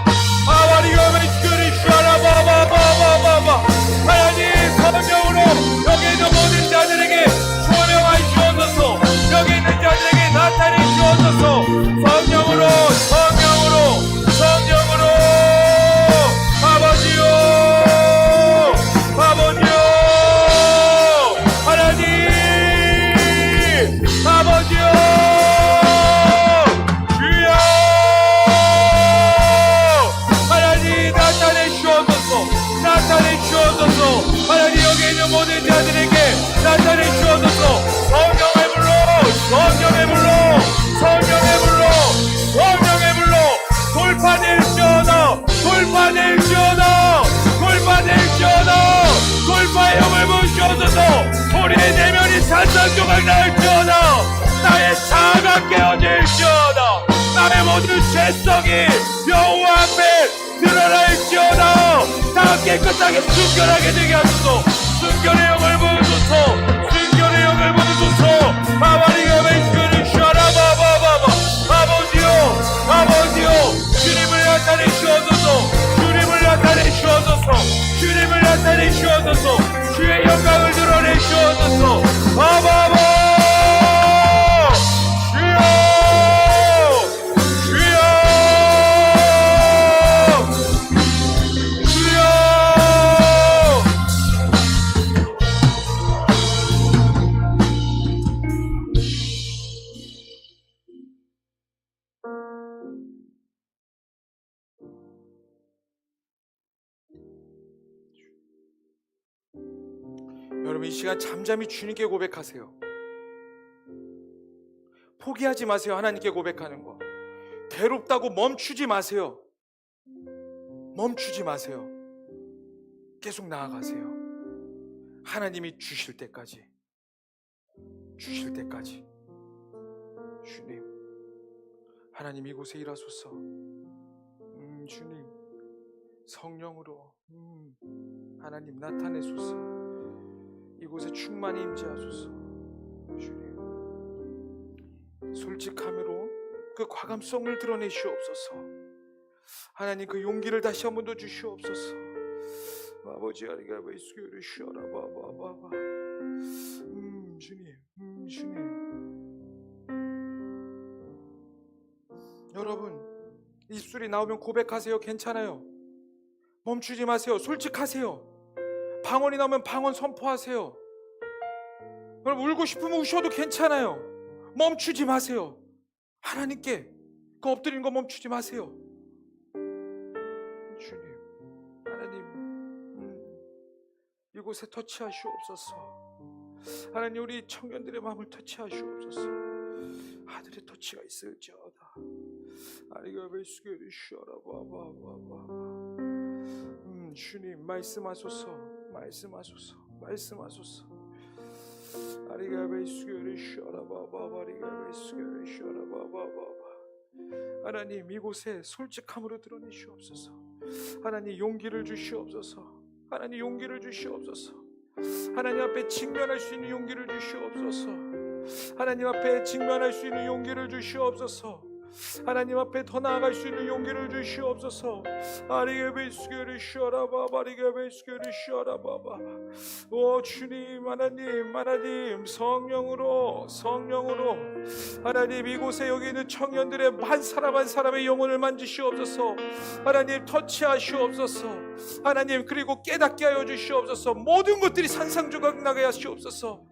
아바리가 메시크리 샤라바바바바바바. 하나님 성령으로 여기 있는 모든 자들에게 조명하시옵소서. 여기 있는 자들에게 나타내시옵소서. 성령으로 성령으로 성령으로. 아버지요, 아버지요, 하나님 아버지요, 주여, 하나님 나타내시옵소서. 나타내시옵소서. 하나님 여기 있는 모든 자들에게 나타내시옵소서. 성령의 불로, 성령의 불로, 성령의 불로, 성령의 불로 돌파될지어다. 돌파될지어다. 돌파될지어다. 돌파의 영을 부으시옵소서. 우리의 내면이 산산조각 날지어다. 나의 자아가 깨어질지어다. 나의 모든 죄성이 여호와 앞에 드러날지어다. 다 깨끗하게 순결하게 되게 하소서. 순결의 영을 부으소서. 순결의 영을 부으소서. 바바리가 메시크를 샤라바바바바. 아버지요, 아버지요, 주님을 나타내시옵소서. 주님을 나타내시옵소서. 주님을 나타내시옵소서. 주의 영광을 드러내시옵소서. 아바바 주여, 주여, 주여. 여러분 이 시간 잠잠히 주님께 고백하세요. 포기하지 마세요. 하나님께 고백하는 거 괴롭다고 멈추지 마세요. 멈추지 마세요. 계속 나아가세요. 하나님이 주실 때까지, 주실 때까지. 주님, 하나님 이곳에 일하소서. 주님 성령으로 하나님 나타내소서. 이곳에 충만히 임재하소서. 주님 솔직함으로 그 과감성을 드러내시옵소서. 하나님 그 용기를 다시 한 번 더 주시옵소서. 아버지 아리가 베스큐를 쉬어라 바바바바. 주님, 주님. 여러분 입술이 나오면 고백하세요. 괜찮아요. 멈추지 마세요. 솔직하세요. 방언이 나오면 방언 선포하세요. 여러분 울고 싶으면 우셔도 괜찮아요. 멈추지 마세요. 하나님께 그 엎드리는 거 멈추지 마세요. 주님, 하나님 이곳에 터치하시옵소서. 하나님 우리 청년들의 마음을 터치하시옵소서. 하늘의 터치가 있을지어다. 아리가 베스케리 쉬어라 바바바바. 주님 말씀하소서. 말씀하소서. 말씀하소서. 아리가 베스케리 쉬어라 바바바. 아리가 베스케리 쉬어라 바바바바. 하나님 이곳에 솔직함으로 드러내시옵소서. 하나님 용기를 주시옵소서. 하나님 용기를 주시옵소서. 하나님 앞에 직면할 수 있는 용기를 주시옵소서. 하나님 앞에 직면할 수 있는 용기를 주시옵소서. 하나님 앞에 더 나아갈 수 있는 용기를 주시옵소서. 아리게베스게를 쉬어라바 바리게베스게를 쉬어라바바. 오 주님, 하나님 성령으로 하나님 이곳에 여기 있는 청년들의 한 사람 한 사람의 영혼을 만지시옵소서. 하나님 터치하시옵소서. 하나님 그리고 깨닫게 하여 주시옵소서. 모든 것들이 산상조각나게 하시옵소서.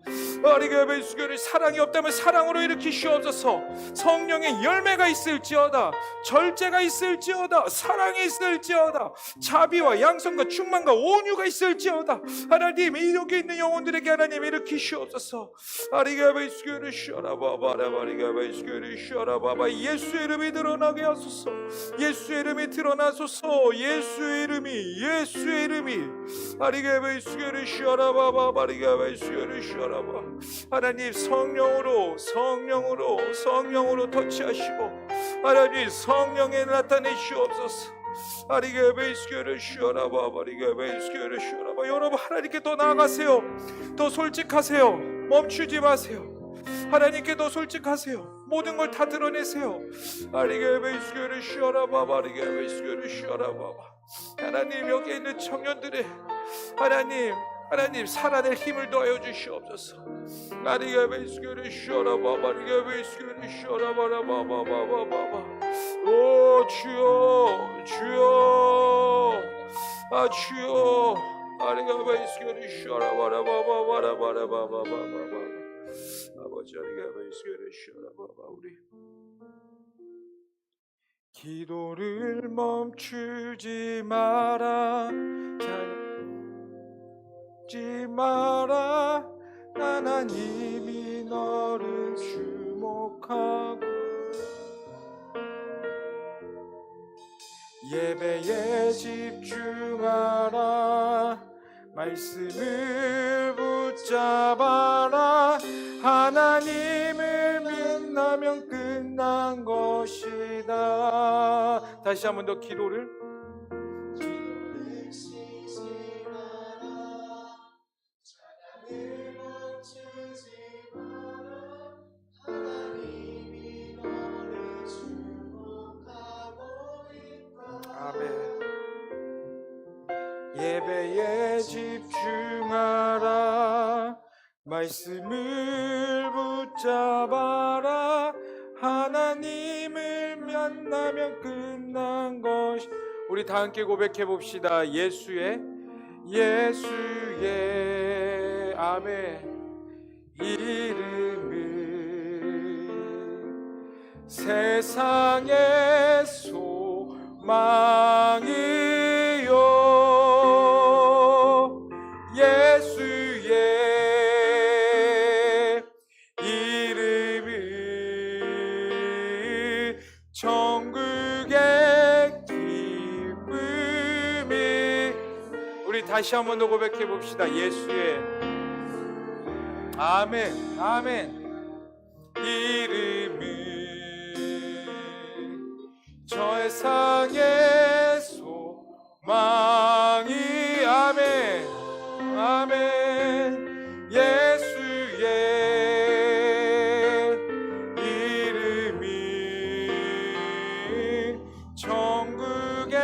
아리게베스게를 사랑이 없다면 사랑으로 일으키시옵소서. 성령의 열매가 있을지어다, 절제가 있을지어다, 사랑이 있을지어다, 자비와 양성과 충만과 온유가 있을지어다. 하나님 여기 있는 영혼들에게 하나님 일으키시옵소서. 아리게베스게를 쉬어라바바라 아리게베스게를 쉬어라바바. 예수의 이름이 드러나게 하소서. 예수의 이름이 드러나소서. 예수의 이름이 아리게베스게를 쉬어라바바 아리게베스게를 쉬어라바. 하나님 성령으로 터치하시고 하나님 성령에 나타내시옵소서. 아리게베스게를 쉬어라바 아리게베스게를 쉬어라바. 여러분 하나님께 더 나아가세요. 더 솔직하세요. 멈추지 마세요. 하나님께 더 솔직하세요. 모든 걸 다 드러내세요. 아리게베스게를 쉬어라바 아리게베스게를 쉬어라바. 하나님 여기 있는 청년들의 하나님 살아낼 힘을 더하여 주시옵소서. 아리게베스게를 쉬어라바 아리게베스게를 쉬어라바라바바바바바. 오 주여 주여 아리게베스게를 쉬어라바라바바바바바바바바바. 아버지 아리게베스게를 쉬어라바바. 우리 기도를 멈추지 마라 하나님이 너를 주목하고 예배에 집중하라. 말씀을 붙잡아라. 하나님을 만나면 끝난 것이다. 다시 한 번 더 기도를 예배에 집중하라. 말씀을 붙잡아라. 하나님을 만나면 끝난 것. 우리 다 함께 고백해 봅시다. 예수의 아멘 이름은 세상의 소망이요. 예수의 이름은 천국의 기쁨이. 우리 다시 한 번 더 고백해 봅시다. 예수의 아멘 이름은 세상의 소망이. 아멘 예수의 이름이 천국의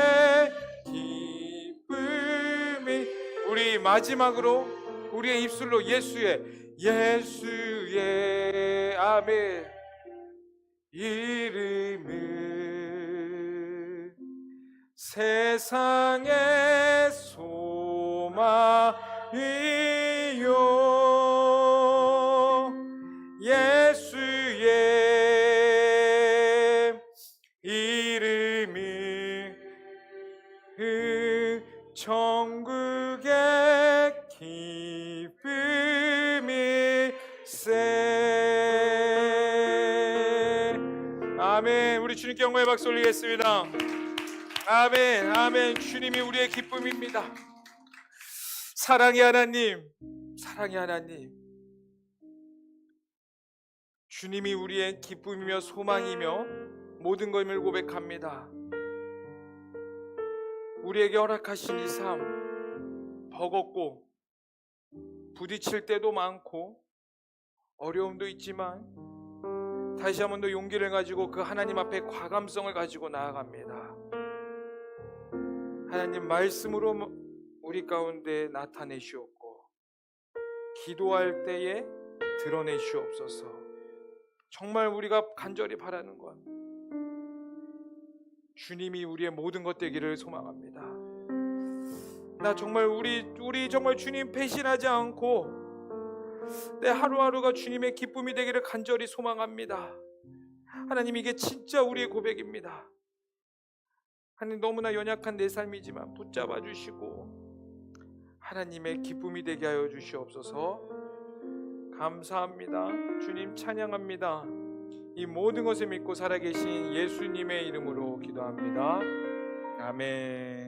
기쁨이. 우리 마지막으로 우리의 입술로 예수의 아멘 이름은 세상의 소망이요. 예수의 이름이 천국의 기쁨일세. 아멘. 우리 주님께 영광의 박수 올리겠습니다. 아멘. 주님이 우리의 기쁨입니다. 사랑의 하나님, 주님이 우리의 기쁨이며 소망이며 모든 것을 고백합니다. 우리에게 허락하신 이 삶 버겁고 부딪힐 때도 많고 어려움도 있지만 다시 한 번 더 용기를 가지고 그 하나님 앞에 과감성을 가지고 나아갑니다. 하나님 말씀으로 우리 가운데 나타내시옵고 기도할 때에 드러내시옵소서. 정말 우리가 간절히 바라는 건 주님이 우리의 모든 것 되기를 소망합니다. 나 정말 우리 정말 주님 배신하지 않고 내 하루하루가 주님의 기쁨이 되기를 간절히 소망합니다. 하나님, 이게 진짜 우리의 고백입니다. 하나님, 너무나 연약한 내 삶이지만 붙잡아 주시고 하나님의 기쁨이 되게 하여 주시옵소서. 감사합니다. 주님 찬양합니다. 이 모든 것을 믿고 살아계신 예수님의 이름으로 기도합니다. 아멘.